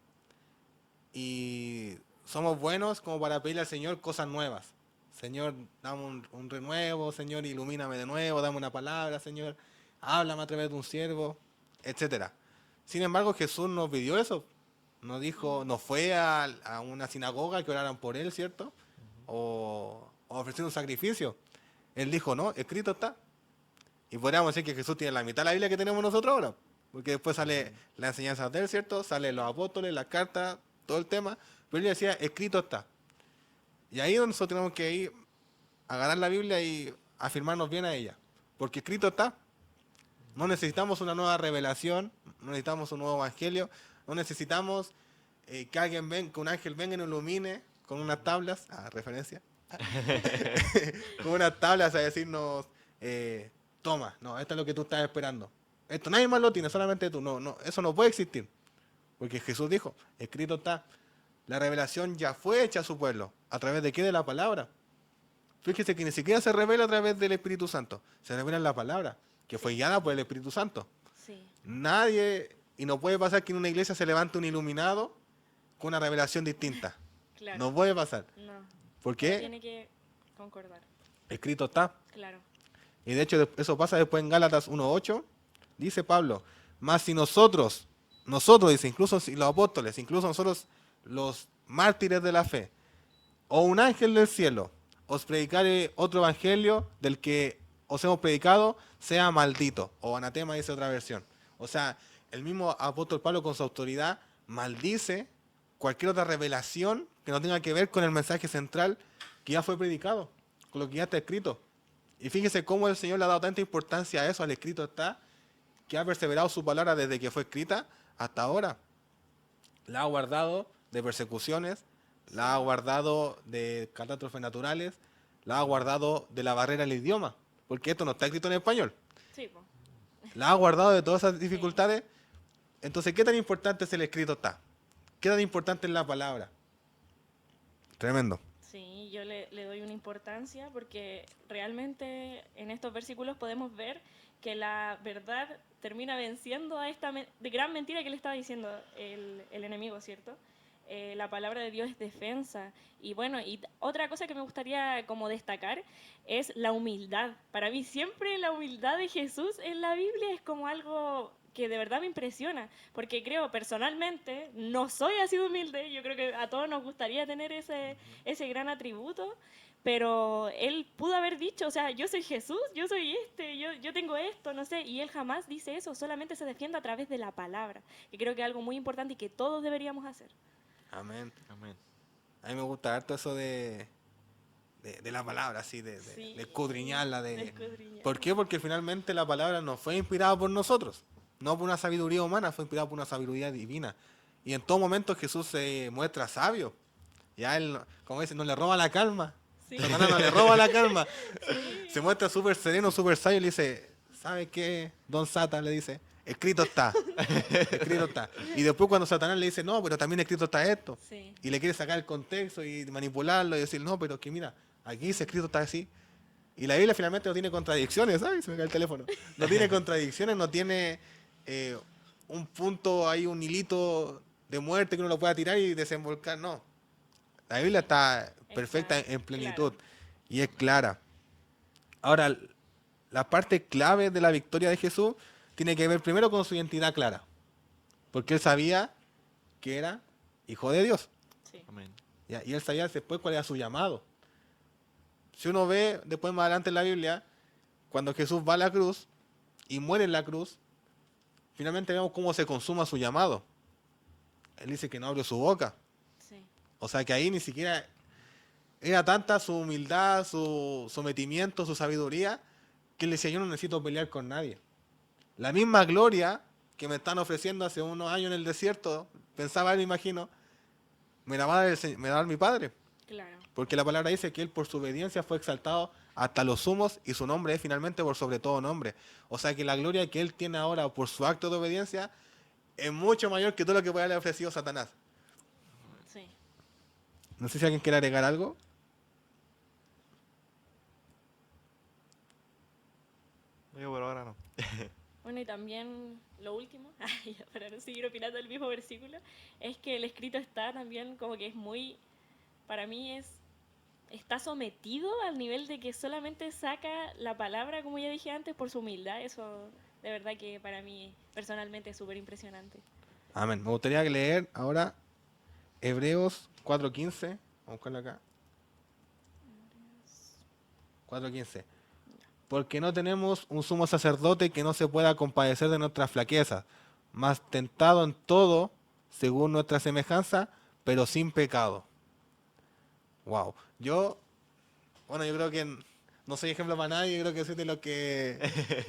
Y somos buenos como para pedirle al Señor cosas nuevas. Señor, dame un renuevo, Señor, ilumíname de nuevo, dame una palabra, Señor, háblame a través de un siervo, etcétera. Sin embargo, Jesús nos pidió eso. Nos dijo, no fue a una sinagoga que oraran por él, ¿cierto? O ofrecer un sacrificio. Él dijo, no, escrito está. Y podríamos decir que Jesús tiene la mitad de la Biblia que tenemos nosotros ahora. Porque después sale la enseñanza de él, ¿cierto? Salen los apóstoles, las cartas, todo el tema. Pero él decía, escrito está. Y ahí es donde nosotros tenemos que ir a agarrar la Biblia y afirmarnos bien a ella. Porque escrito está. No necesitamos una nueva revelación, no necesitamos un nuevo evangelio, no necesitamos que alguien venga, que un ángel venga y nos ilumine con unas tablas, referencia, con unas tablas a decirnos, toma, no, esto es lo que tú estás esperando. Esto nadie más lo tiene, solamente tú. No, no, eso no puede existir. Porque Jesús dijo, escrito está, la revelación ya fue hecha a su pueblo. ¿A través de qué? De la palabra. Fíjese que ni siquiera se revela a través del Espíritu Santo, se revela en la palabra, que fue guiada por el Espíritu Santo. Sí, Nadie, y no puede pasar que en una iglesia se levante un iluminado con una revelación distinta. claro. No puede pasar. No, ¿Por todo qué? tiene que concordar, Escrito está. claro. Y de hecho eso pasa después en Gálatas 1:8. Dice Pablo, mas si nosotros, dice, incluso si los apóstoles, incluso nosotros los mártires de la fe, o un ángel del cielo, os predicare otro evangelio del que os hemos predicado, sea maldito. O anatema dice otra versión. O sea, el mismo apóstol Pablo con su autoridad maldice cualquier otra revelación que no tenga que ver con el mensaje central que ya fue predicado, con lo que ya está escrito. Y fíjese cómo el Señor le ha dado tanta importancia a eso, al escrito está, que ha perseverado su palabra desde que fue escrita hasta ahora. La ha guardado de persecuciones, la ha guardado de catástrofes naturales, la ha guardado de la barrera del idioma, porque esto no está escrito en español. Sí, po. La ha guardado de todas esas dificultades. Entonces, ¿qué tan importante es el escrito está? ¿Qué tan importante es la palabra? Tremendo. Sí, yo le doy una importancia porque realmente en estos versículos podemos ver que la verdad termina venciendo a esta de gran mentira que le estaba diciendo el enemigo, ¿cierto? La palabra de Dios es defensa. Y bueno, y otra cosa que me gustaría como destacar es la humildad. Para mí siempre la humildad de Jesús en la Biblia es como algo que de verdad me impresiona, porque creo personalmente, no soy así de humilde, yo creo que a todos nos gustaría tener ese gran atributo, pero él pudo haber dicho, o sea, yo soy Jesús, yo soy yo tengo esto, no sé, y él jamás dice eso, solamente se defiende a través de la palabra, que creo que es algo muy importante y que todos deberíamos hacer. Amén. Amén. A mí me gusta harto eso de la palabra, así, Sí, de escudriñarla. de escudriñar. ¿Por qué? Porque finalmente la palabra no fue inspirada por nosotros, no por una sabiduría humana, fue inspirada por una sabiduría divina. Y en todo momento Jesús se muestra sabio. Ya él, como dice, no le roba la calma. Sí. Satanás no le roba la calma. Se muestra súper sereno, súper sabio y le dice, ¿sabe qué, don Sata? Le dice, escrito está. Escrito está. Y después cuando Satanás le dice, no, pero también escrito está esto. Sí. Y le quiere sacar el contexto y manipularlo y decir, no, pero que mira, aquí dice escrito está así. Y la Biblia finalmente no tiene contradicciones, ¿sabes? Se me cae el teléfono. No tiene contradicciones, no tiene un punto, hay un hilito de muerte que uno lo pueda tirar y desembolcar, no. La Biblia está perfecta en plenitud y es clara. Ahora, la parte clave de la victoria de Jesús tiene que ver primero con su identidad clara, porque él sabía que era hijo de Dios. Sí. Amén. ¿Ya? Y él sabía después cuál era su llamado. Si uno ve después más adelante en la Biblia, cuando Jesús va a la cruz y muere en la cruz, finalmente vemos cómo se consuma su llamado. Él dice que no abrió su boca. Sí. O sea que ahí ni siquiera era tanta su humildad, su sometimiento, su sabiduría, que él decía, yo no necesito pelear con nadie. La misma gloria que me están ofreciendo hace unos años en el desierto, pensaba él, me imagino, me la va a dar mi Padre. Claro. Porque la palabra dice que él por su obediencia fue exaltado hasta los sumos y su nombre es finalmente por sobre todo nombre. O sea que la gloria que él tiene ahora por su acto de obediencia es mucho mayor que todo lo que puede haber ofrecido Satanás. Sí. No sé si alguien quiere agregar algo. Yo por ahora no. Bueno, y también lo último, para no seguir opinando del mismo versículo, es que el escrito está también como que es muy, para mí está sometido al nivel de que solamente saca la palabra, como ya dije antes, por su humildad. Eso de verdad que para mí personalmente es súper impresionante. Amén. Me gustaría leer ahora Hebreos 4:15. Vamos a buscarlo acá. 4:15. Porque no tenemos un sumo sacerdote que no se pueda compadecer de nuestras flaquezas, mas tentado en todo, según nuestra semejanza, pero sin pecado. Wow. Yo creo que no soy ejemplo para nadie, yo creo que soy de los que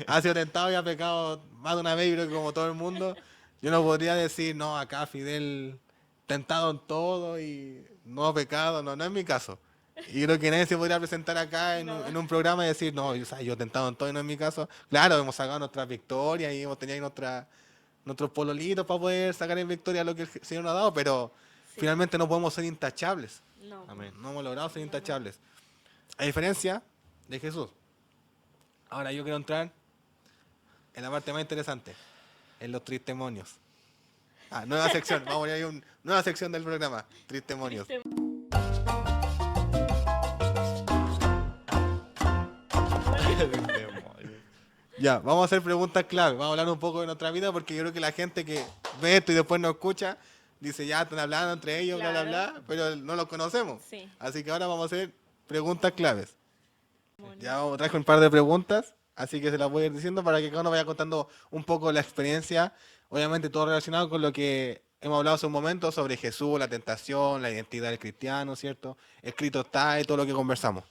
ha sido tentado y ha pecado más de una vez, yo creo que como todo el mundo. Yo no podría decir, no, acá Fidel tentado en todo y no ha pecado, no es mi caso. Y creo que nadie se podría presentar acá en un programa y decir, no, yo tentado en todo y no es mi caso. Claro, hemos sacado nuestras victorias y hemos tenido nuestros pololitos para poder sacar en victoria lo que el Señor nos ha dado, pero Sí. finalmente no podemos ser intachables. No. Amén. No hemos logrado ser intachables. A diferencia de Jesús. Ahora yo quiero entrar en la parte más interesante, en los tristemonios. Nueva sección, vamos a poner ahí nueva sección del programa, tristemonios. Triste- Ya, vamos a hacer preguntas clave, vamos a hablar un poco de nuestra vida porque yo creo que la gente que ve esto y después nos escucha, dice ya están hablando entre ellos, bla, bla, Claro. bla, pero no los conocemos. Sí. Así que ahora vamos a hacer preguntas claves. Bueno. Ya traje un par de preguntas, así que se las voy a ir diciendo para que cada uno vaya contando un poco la experiencia. Obviamente todo relacionado con lo que hemos hablado hace un momento sobre Jesús, la tentación, la identidad del cristiano, ¿cierto? Escrito está y todo lo que conversamos.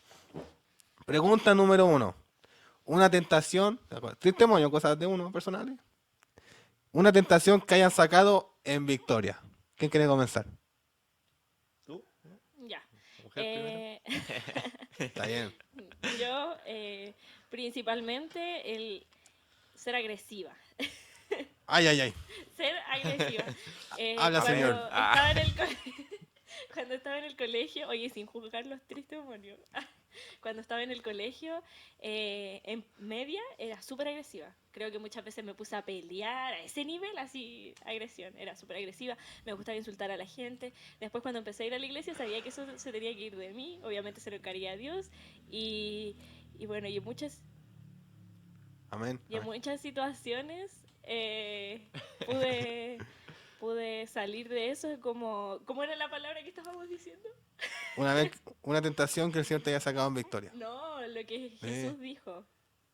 Pregunta número 1. Una tentación, testimonio, cosas de uno personales. Una tentación que hayan sacado en victoria. ¿Quién quiere comenzar? mujer primero. Está bien. Yo, principalmente, el ser agresiva. Ay, ay, ay. Ser agresiva. Habla, Cuando señor. estaba en el cuando estaba en el colegio, oye, sin juzgar los tristes demonios, cuando estaba en el colegio, en media, era súper agresiva. Creo que muchas veces me puse a pelear a ese nivel, así, agresión. Era súper agresiva, me gustaba insultar a la gente. Después, cuando empecé a ir a la iglesia, sabía que eso se tenía que ir de mí. Obviamente se lo encargué a Dios. Y, y bueno, Amén. y en Amén. muchas situaciones pude, pude salir de eso como... ¿Cómo era la palabra que estábamos diciendo? Una tentación que el Señor te haya sacado en victoria. No, lo que Jesús dijo.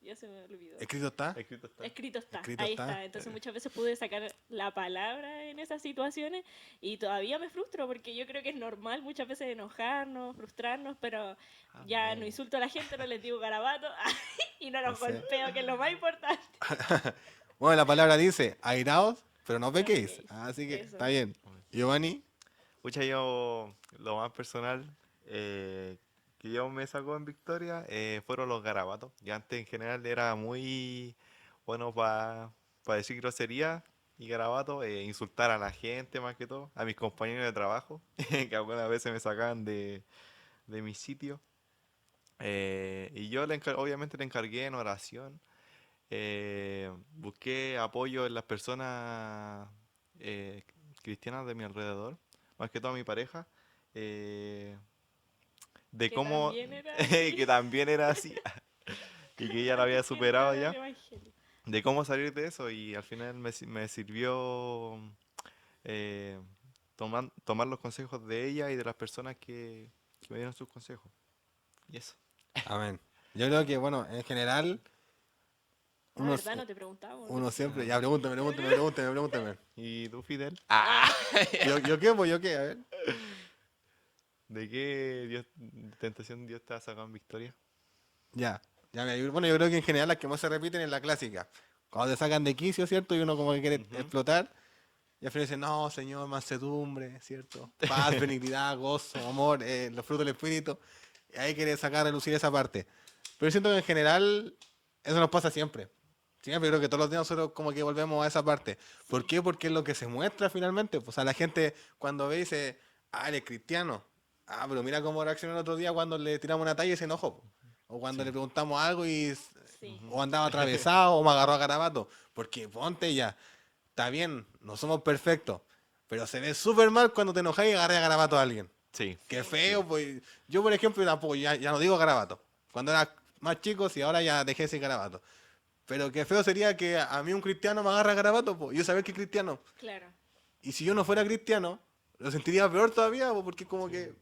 Ya se me olvidó. ¿Escrito está? Escrito está. Escrito está, Escrito ahí está. está. Entonces muchas veces pude sacar la palabra en esas situaciones y todavía me frustro porque yo creo que es normal muchas veces enojarnos, frustrarnos, pero ya no insulto a la gente, no les digo garabato y no los No sé. golpeo, que es lo más importante. Bueno, la palabra dice, airaos, pero no pequéis. pequéis. Así que Eso. está bien. Giovanni, Pucha, yo lo más personal que yo me sacó en victoria fueron los garabatos. Yo antes en general era muy bueno para decir grosería y garabatos, insultar a la gente más que todo, a mis compañeros de trabajo, que algunas veces me sacaban de mi sitio. Y yo obviamente le encargué en oración. Busqué apoyo en las personas eh, cristianas de mi alrededor, más que todo a mi pareja, eh, de Que cómo también era así. que también era así y que ella lo había Antes que superado entrar al ya, evangelio. de cómo salir de eso y al final me sirvió eh, tomar los consejos de ella y de las personas que me dieron sus consejos. Y eso. amén. Yo creo que, bueno, en general, Ah, uno, ¿verdad? No te preguntamos. uno ¿no? siempre... Ah. Ya, pregúntame. ¿Y tú, Fidel? ¿Yo qué? Pues yo qué, a ver. ¿De qué tentación Dios te ha sacado en victoria? Ya. Bueno, yo creo que en general las que más se repiten es la clásica. Cuando te sacan de quicio, ¿cierto? Y uno como que quiere Ujú. explotar. Y al final dice, no, Señor, mansedumbre, ¿cierto? Paz, benignidad, gozo, amor, los frutos del Espíritu. Y ahí quiere sacar a relucir esa parte. Pero yo siento que en general eso nos pasa siempre. Siempre creo que todos los días nosotros como que volvemos a esa parte. ¿Por qué? Porque es lo que se muestra finalmente. Pues a la gente cuando ve dice, ah, eres cristiano. Ah, pero mira cómo reaccionó el otro día cuando le tiramos una talla y se enojó. O cuando Sí. le preguntamos algo y Sí. o andaba atravesado o me agarró a garabato. Porque ponte ya, está bien, no somos perfectos. Pero se ve súper mal cuando te enojas y agarras a garabato a alguien. Sí. Qué feo, pues. Yo, por ejemplo, tampoco, ya no digo garabato. Cuando era más chico, sí, ahora ya dejé ese garabato. Pero qué feo sería que a mí un cristiano me agarra garabato, pues. Yo saber que es cristiano. Claro. Y si yo no fuera cristiano, lo sentiría peor todavía, po, porque Sí. como que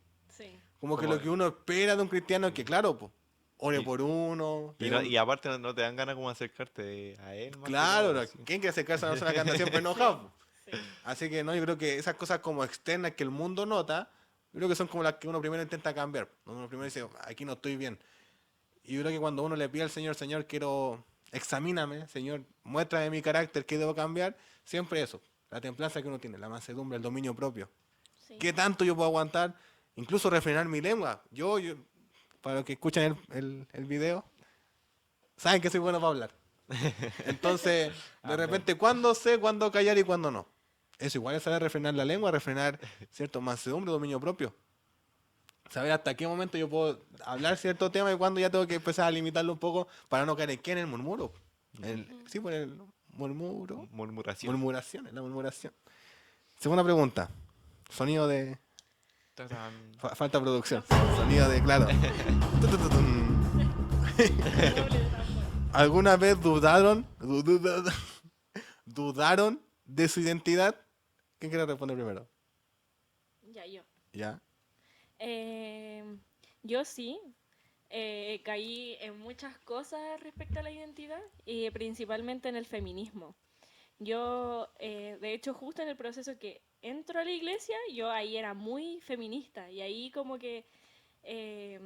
Como- lo que uno espera de un cristiano es que, claro, pues, ore Y, por uno. y, no- y aparte no te dan ganas como acercarte a él más que Claro, todo, no, sí. ¿quién quiere acercarse a una persona que anda siempre enojado? Po? Sí. Así que no, yo creo que esas cosas como externas que el mundo nota, yo creo que son como las que uno primero intenta cambiar. Uno primero dice, aquí no estoy bien. Y yo creo que cuando uno le pide al Señor, Señor, examíname, Señor, muéstrame mi carácter, qué debo cambiar, siempre eso, la templanza que uno tiene, la mansedumbre, el dominio propio. Sí. ¿Qué tanto yo puedo aguantar? Incluso refrenar mi lengua. Para los que escuchan el video, saben que soy bueno para hablar. Entonces, de Amén. repente, ¿cuándo sé cuándo callar y cuándo no? Eso igual es saber refrenar la lengua, refrenar, ¿cierto? Mansedumbre, dominio propio. Saber hasta qué momento yo puedo hablar cierto tema y cuándo ya tengo que empezar a limitarlo un poco para no caer en el murmuro. Sí, por el murmuro. Murmuración. Murmuración, en la murmuración. Segunda pregunta. Sonido de... Tatán. Falta producción. Sonido de, claro. Tutututun. Doble de tambor. ¿Alguna vez dudaron de su identidad? ¿Quién quiere responder primero? Ya, yo. Ya. Yo sí. Caí en muchas cosas respecto a la identidad y principalmente en el feminismo. Yo, de hecho, justo en el proceso que entro a la iglesia, yo ahí era muy feminista y ahí como que, eh,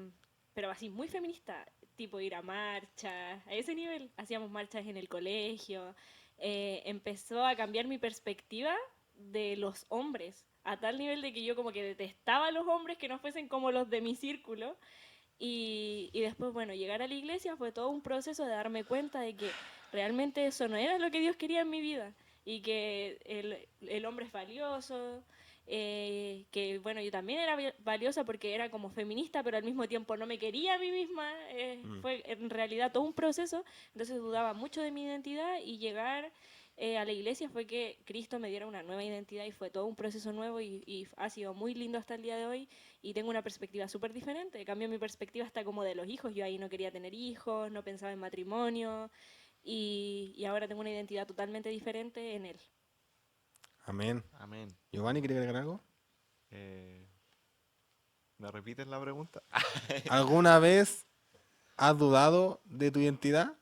pero así, muy feminista, tipo ir a marchas, a ese nivel, hacíamos marchas en el colegio, empezó a cambiar mi perspectiva de los hombres, a tal nivel de que yo como que detestaba a los hombres que no fuesen como los de mi círculo. Y después, bueno, llegar a la iglesia fue todo un proceso de darme cuenta de que realmente eso no era lo que Dios quería en mi vida y que el hombre es valioso, que bueno, yo también era valiosa porque era como feminista, pero al mismo tiempo no me quería a mí misma. Fue en realidad todo un proceso, entonces dudaba mucho de mi identidad y llegar a la iglesia fue que Cristo me diera una nueva identidad y fue todo un proceso nuevo y ha sido muy lindo hasta el día de hoy y tengo una perspectiva súper diferente. Cambió mi perspectiva hasta como de los hijos. Yo ahí no quería tener hijos, no pensaba en matrimonio y ahora tengo una identidad totalmente diferente en él. Amén. Amén. Giovanni, ¿quiere agregar algo? ¿Me repites la pregunta? ¿Alguna vez has dudado de tu identidad?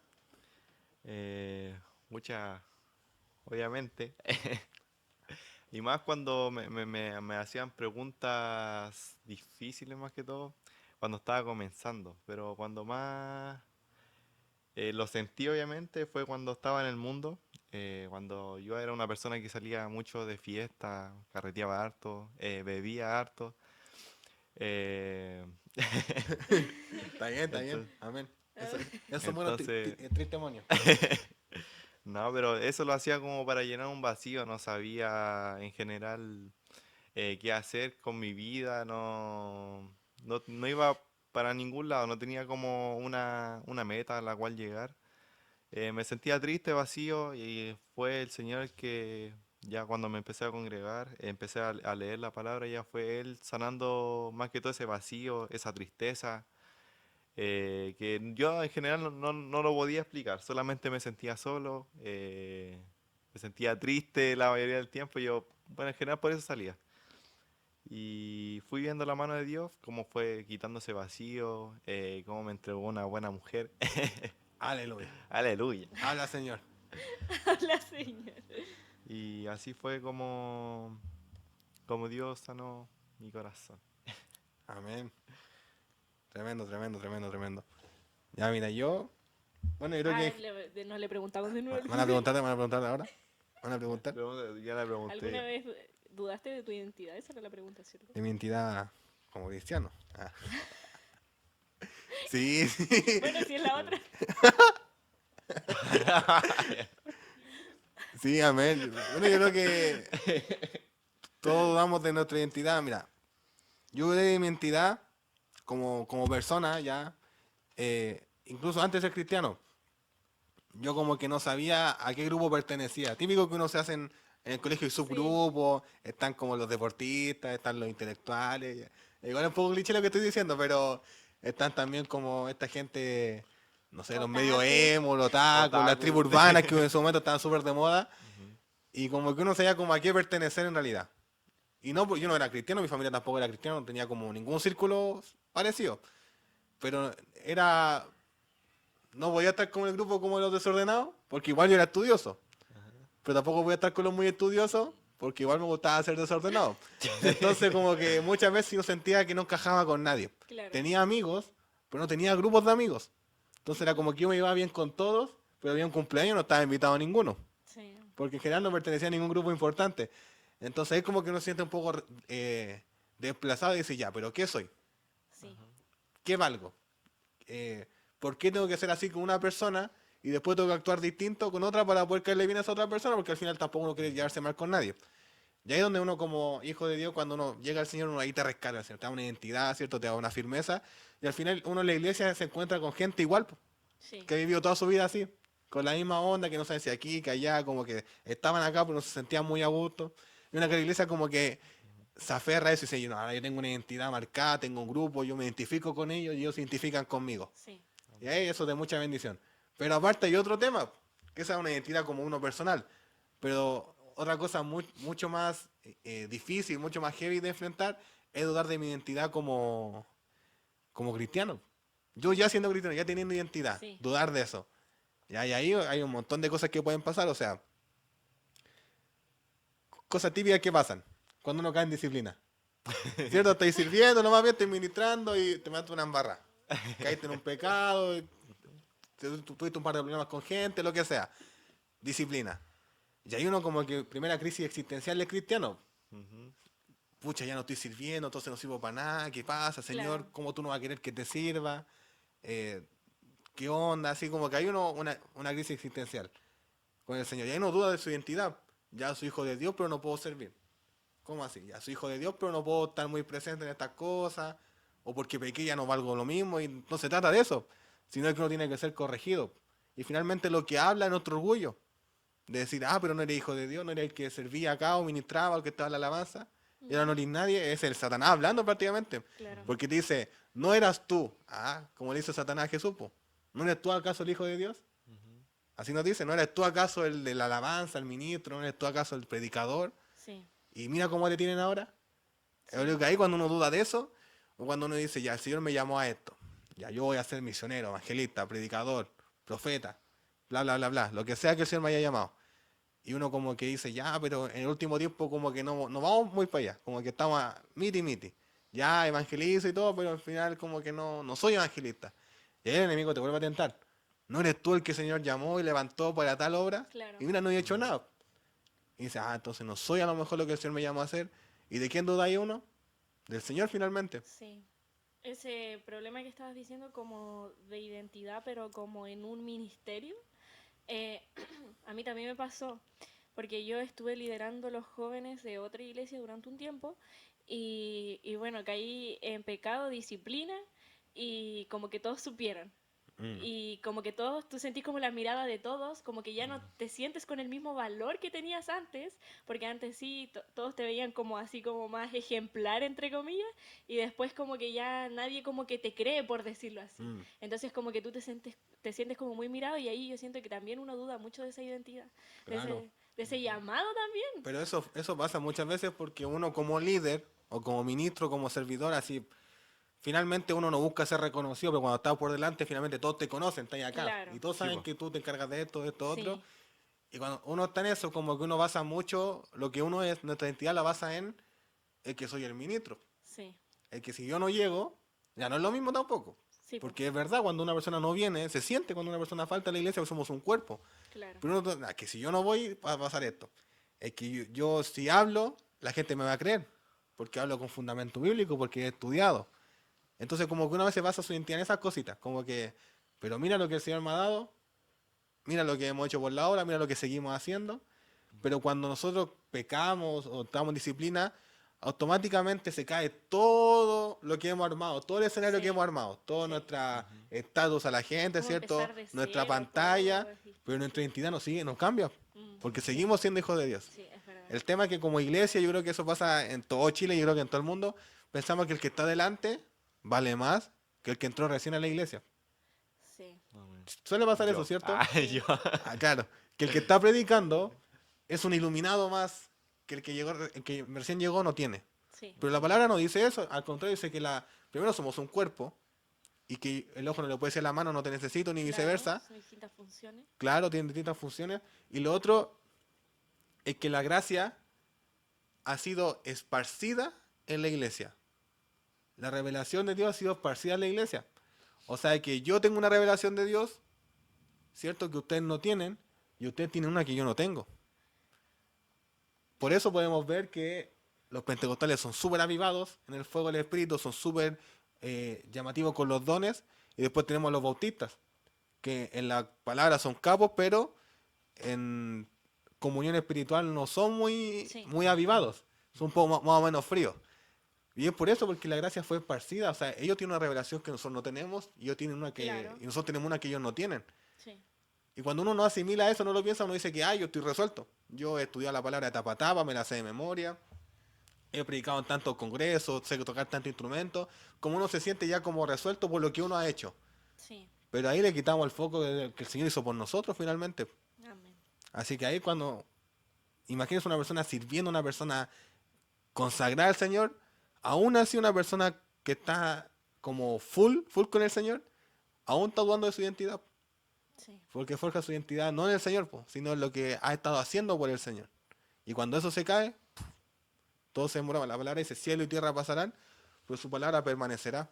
Muchas, obviamente. Y más cuando me hacían preguntas difíciles más que todo, cuando estaba comenzando. Pero cuando más lo sentí obviamente fue cuando estaba en el mundo, cuando yo era una persona que salía mucho de fiesta, carreteaba harto, bebía harto. eh, Está bien, está bien. entonces, Amén. Eso son buenos entonces testimonios. no, pero eso lo hacía como para llenar un vacío, no sabía en general qué hacer con mi vida, no iba para ningún lado, no tenía como una meta a la cual llegar. Me sentía triste, vacío y fue el Señor el que ya cuando me empecé a congregar, empecé a leer la palabra, ya fue Él sanando más que todo ese vacío, esa tristeza, que yo en general no lo podía explicar, solamente me sentía solo, me sentía triste la mayoría del tiempo, yo, bueno, en general por eso salía. Y fui viendo la mano de Dios, cómo fue quitando ese vacío, cómo me entregó una buena mujer. Aleluya. Aleluya. Habla, Señor. La señora. Y así fue como Dios sanó mi corazón. Amén. Tremendo, tremendo, tremendo, tremendo. Ya, mira, yo. Bueno, yo creo que. No le preguntamos de nuevo. Van a preguntar ahora. Van a preguntar Ya le ¿Alguna pregunté. vez dudaste de tu identidad? Esa era la pregunta, ¿cierto? de mi identidad como cristiano. Ah. Sí, sí. Bueno, si es la otra. Sí, amén. Bueno, yo creo que todos dudamos de nuestra identidad. Mira, yo dudé de mi identidad como persona ya, incluso antes de ser cristiano. Yo como que no sabía a qué grupo pertenecía. Típico que uno se hace en el colegio y Sí. subgrupos, están como los deportistas, están los intelectuales. Igual es un poco cliché lo que estoy diciendo, pero están también como esta gente, no sé, los medio Otaku. emo, los otaku, las Otaku. tribus urbanas que en su momento estaban súper de moda. Ujú. Y como que uno sabía como a qué pertenecer en realidad. Y no, pues yo no era cristiano, mi familia tampoco era cristiana, no tenía como ningún círculo parecido. Pero era, no voy a estar con el grupo como los desordenados, porque igual yo era estudioso. Pero tampoco voy a estar con los muy estudiosos, porque igual me gustaba ser desordenado. Entonces como que muchas veces yo sentía que no encajaba con nadie. Claro. Tenía amigos, pero no tenía grupos de amigos. Entonces era como que yo me iba bien con todos, pero había un cumpleaños y no estaba invitado a ninguno. Sí. Porque en general no pertenecía a ningún grupo importante. Entonces es como que uno se siente un poco desplazado y dice, ya, pero ¿qué soy? Sí. ¿Qué valgo? ¿Por qué tengo que ser así con una persona y después tengo que actuar distinto con otra para poder caerle bien a esa otra persona? Porque al final tampoco uno quiere llevarse mal con nadie. Y ahí es donde uno como hijo de Dios, cuando uno llega al Señor, uno ahí te rescata, ¿cierto? Te da una identidad, ¿cierto? Te da una firmeza. Y al final uno en la iglesia se encuentra con gente igual, po, Sí. que ha vivido toda su vida así, con la misma onda, que no saben si aquí, que allá, como que estaban acá, pero no se sentían muy a gusto. Y una que la iglesia como que se aferra a eso y dice, no, ahora yo tengo una identidad marcada, tengo un grupo, yo me identifico con ellos y ellos se identifican conmigo. Sí. Y ahí eso es de mucha bendición. Pero aparte hay otro tema, que esa es una identidad como uno personal. Pero otra cosa mucho más difícil, mucho más heavy de enfrentar, es dudar de mi identidad como cristiano. Yo ya siendo cristiano, ya teniendo identidad, Sí. dudar de eso. Ya, y ahí hay un montón de cosas que pueden pasar, o sea, cosas típicas que pasan cuando uno cae en disciplina. ¿Cierto? Estáis sirviendo, nomás bien, estoy ministrando y te metes una embarra. Caíste en un pecado, tuviste un par de problemas con gente, lo que sea. Disciplina. Y hay uno como que primera crisis existencial del cristiano. Ujú. Pucha, ya no estoy sirviendo, entonces no sirvo para nada. ¿Qué pasa, Señor? Claro. ¿Cómo tú no vas a querer que te sirva? Eh, ¿Qué onda? Así como que hay una crisis existencial con el Señor. Y ahí no duda de su identidad. Ya soy hijo de Dios, pero no puedo servir. ¿Cómo así? Ya soy hijo de Dios, pero no puedo estar muy presente en estas cosas. O porque pequé ya no valgo lo mismo. Y no se trata de eso, sino que uno tiene que ser corregido. Y finalmente lo que habla es nuestro orgullo. De decir, pero no eres hijo de Dios, no eres el que servía acá o ministraba o el que estaba en la alabanza. Y ahora no eres nadie, es el Satanás hablando prácticamente. Claro. Porque te dice, no eras tú. Como le dice Satanás a Jesús, po. ¿No eres tú acaso el hijo de Dios? Así nos dice, ¿no eres tú acaso el de la alabanza, el ministro? ¿No eres tú acaso el predicador? Sí. Y mira cómo te tienen ahora. Yo creo que ahí cuando uno duda de eso, o cuando uno dice, ya, el Señor me llamó a esto. Ya, yo voy a ser misionero, evangelista, predicador, profeta, bla, bla, bla, bla. Lo que sea que el Señor me haya llamado. Y uno como que dice, ya, pero en el último tiempo como que no vamos muy para allá. Como que estamos a miti miti. Ya evangelizo y todo, pero al final como que no soy evangelista. Y ahí el enemigo te vuelve a tentar. ¿No eres tú el que el Señor llamó y levantó para tal obra? Claro. Y mira, no he hecho nada. Y dice, entonces no soy a lo mejor lo que el Señor me llamó a hacer. ¿Y de quién duda hay uno? Del Señor finalmente. Sí. Ese problema que estabas diciendo como de identidad, pero como en un ministerio, eh, a mí también me pasó, porque yo estuve liderando los jóvenes de otra iglesia durante un tiempo y bueno, caí en pecado, disciplina y como que todos supieron. Y como que todos, tú sentís como la mirada de todos, como que ya no te sientes con el mismo valor que tenías antes, porque antes sí, todos te veían como así como más ejemplar, entre comillas, y después como que ya nadie como que te cree, por decirlo así. Entonces como que tú te sientes como muy mirado y ahí yo siento que también uno duda mucho de esa identidad, Claro. de ese llamado también. Pero eso pasa muchas veces porque uno como líder o como ministro, como servidor, así, finalmente uno no busca ser reconocido, pero cuando estás por delante, finalmente todos te conocen, estás acá. Claro. Y todos Sí, saben po. que tú te encargas de esto, otro. Sí, Y cuando uno está en eso, como que uno basa mucho, lo que uno es, nuestra identidad la basa en el que soy el ministro. sí, El que si yo no llego, ya no es lo mismo tampoco. sí, po, Porque es verdad, cuando una persona no viene, se siente cuando una persona falta a la iglesia, pues somos un cuerpo. claro. Pero que si yo no voy, va a pasar esto. Es que yo si hablo, la gente me va a creer. Porque hablo con fundamento bíblico, porque he estudiado. Entonces como que una vez se basa su identidad en esas cositas. Como que, pero mira lo que el Señor me ha dado, mira lo que hemos hecho por la obra, mira lo que seguimos haciendo. Pero cuando nosotros pecamos o estamos en disciplina, automáticamente se cae todo lo que hemos armado, todo el escenario Sí, que hemos armado, todo sí. nuestra estatus a la gente, Como ¿cierto? empezar de Nuestra cero, pantalla, todo, así. pero nuestra identidad no sigue, no cambia, Mm, porque seguimos siendo hijos de Dios. sí, es verdad. El tema es que como iglesia, yo creo que eso pasa en todo Chile, yo creo que en todo el mundo, pensamos que el que está delante vale más que el que entró recién a la iglesia. Sí, Suele pasar Yo. eso, ¿cierto? Yo. Claro, que el que está predicando es un iluminado más que el que llegó, el que recién llegó no tiene. sí. Pero la palabra no dice eso, al contrario dice que primero somos un cuerpo y que el ojo no le puede decir a la mano no te necesito ni Claro, viceversa. son distintas funciones. Claro, tienen distintas funciones. Y lo otro es que la gracia ha sido esparcida en la iglesia. La revelación de Dios ha sido esparcida en la iglesia. O sea que yo tengo una revelación de Dios, cierto que ustedes no tienen, y ustedes tienen una que yo no tengo. Por eso podemos ver que los pentecostales son súper avivados en el fuego del Espíritu, son súper llamativos con los dones, y después tenemos los bautistas, que en la palabra son capos, pero en comunión espiritual no son muy, Sí. muy avivados, son un poco más o menos fríos. Y es por eso, porque la gracia fue esparcida, o sea, ellos tienen una revelación que nosotros no tenemos, y ellos tienen una que, Claro. y nosotros tenemos una que ellos no tienen. Sí, Y cuando uno no asimila eso, no lo piensa, uno dice que, yo estoy resuelto. Yo he estudiado la palabra de tapa a tapa, me la sé de memoria, he predicado en tantos congresos, sé tocar tantos instrumentos, como uno se siente ya como resuelto por lo que uno ha hecho. sí. Pero ahí le quitamos el foco que el Señor hizo por nosotros finalmente. Amén. Así que ahí cuando, imagínense una persona sirviendo, una persona consagrada al Señor, aún así una persona que está como full con el Señor, aún está dudando de su identidad. Sí, Porque forja su identidad no en el Señor, sino en lo que ha estado haciendo por el Señor. Y cuando eso se cae, todo se demora. La palabra dice, cielo y tierra pasarán, pero su palabra permanecerá.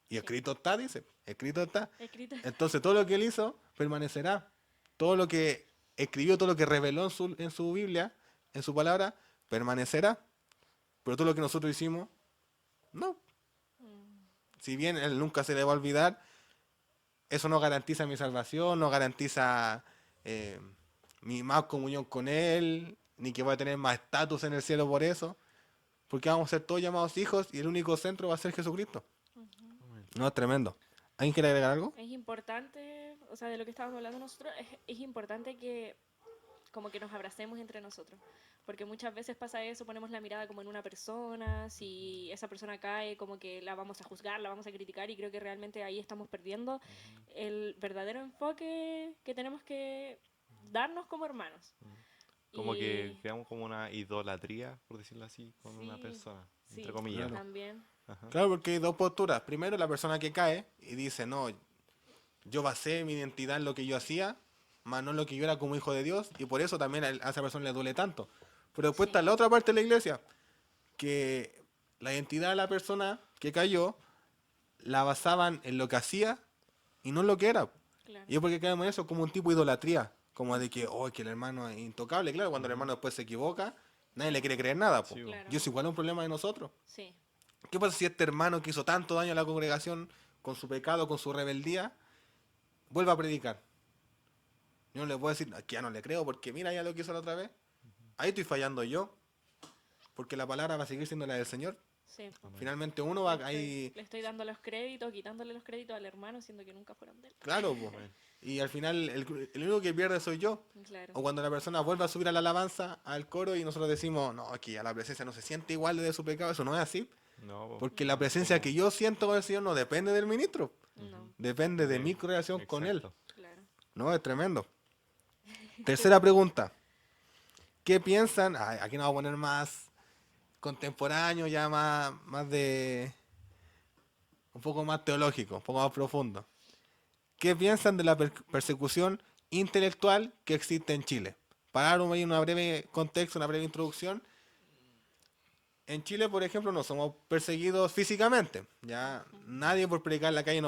Y escrito está, dice, escrito está. escrito. Entonces todo lo que él hizo permanecerá. Todo lo que escribió, todo lo que reveló en su Biblia, en su palabra, permanecerá. Pero todo lo que nosotros hicimos, no. Si bien Él nunca se le va a olvidar, eso no garantiza mi salvación, no garantiza mi más comunión con Él, ni que voy a tener más estatus en el cielo por eso. Porque vamos a ser todos llamados hijos y el único centro va a ser Jesucristo. No, es tremendo. ¿Alguien quiere agregar algo? Es importante, o sea, de lo que estábamos hablando nosotros, es importante que como que nos abracemos entre nosotros, porque muchas veces pasa eso, ponemos la mirada como en una persona, si esa persona cae, como que la vamos a juzgar, la vamos a criticar, y creo que realmente ahí estamos perdiendo el verdadero enfoque que tenemos que darnos como hermanos. Como que Y creamos como una idolatría, por decirlo así, con una sí, persona, sí, entre comillas. Claro. también, Ajá. Claro, porque hay dos posturas. Primero, la persona que cae y dice, no, yo basé mi identidad en lo que yo hacía, más no en lo que yo era como hijo de Dios, y por eso también a esa persona le duele tanto. Pero después está sí, la otra parte de la iglesia, que la identidad de la persona que cayó la basaban en lo que hacía y no en lo que era. claro, Y es porque caemos en eso como un tipo de idolatría, como de que, oh, que el hermano es intocable. Claro, cuando el hermano después se equivoca, nadie le quiere creer nada. Po. Sí, bo. claro, Y es igual un problema de nosotros. sí, ¿Qué pasa si este hermano que hizo tanto daño a la congregación con su pecado, con su rebeldía, vuelve a predicar? Yo no le puedo decir, que ya no le creo, porque mira ya lo que hizo la otra vez. Ahí estoy fallando yo, porque la palabra va a seguir siendo la del Señor. sí. Amén. Finalmente uno va Le ahí, estoy, le estoy dando los créditos, quitándole los créditos al hermano, siendo que nunca fueron de él. claro, po. Amén. Y al final el único que pierde soy yo. Claro, O cuando la persona vuelve a subir a la alabanza, al coro, y nosotros decimos, no, aquí a la presencia no se siente igual de su pecado, eso no es así. No, po. Porque la presencia Como- que yo siento con el Señor no depende del ministro, no, depende de Sí, mi relación con Él. exacto. claro. No, es tremendo. Tercera pregunta. ¿Qué piensan? Ay, aquí nos vamos a poner más contemporáneo, ya más de... un poco más teológico, un poco más profundo. ¿Qué piensan de la persecución intelectual que existe en Chile? Para dar una breve contexto, una breve introducción. En Chile, por ejemplo, no somos perseguidos físicamente. Ya nadie por predicar en la calle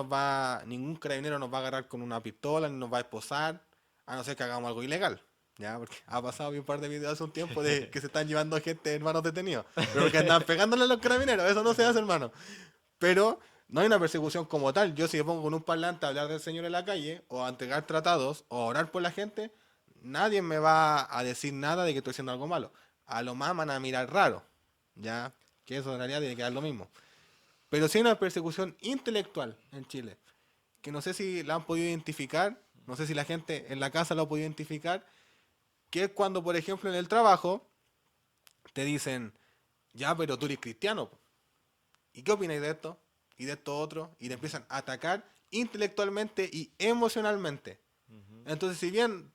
ningún carabinero nos va a agarrar con una pistola, ni nos va a esposar, a no ser que hagamos algo ilegal. Ya, porque ha pasado vi un par de videos hace un tiempo de que se están llevando gente, hermanos detenidos. Pero que andan pegándole a los carabineros, eso no se hace, hermano. Pero no hay una persecución como tal. Yo si me pongo con un parlante a hablar del Señor en la calle, o a entregar tratados, o a orar por la gente, nadie me va a decir nada de que estoy haciendo algo malo. A lo más van a mirar raro, ya, que eso en realidad tiene que dar lo mismo. Pero sí hay una persecución intelectual en Chile, que no sé si la han podido identificar, no sé si la gente en la casa lo ha podido identificar, que es cuando, por ejemplo, en el trabajo te dicen, ya, pero tú eres cristiano, po. ¿Y qué opináis de esto? Y de esto otro, y te empiezan a atacar intelectualmente y emocionalmente. Ujú. Entonces, si bien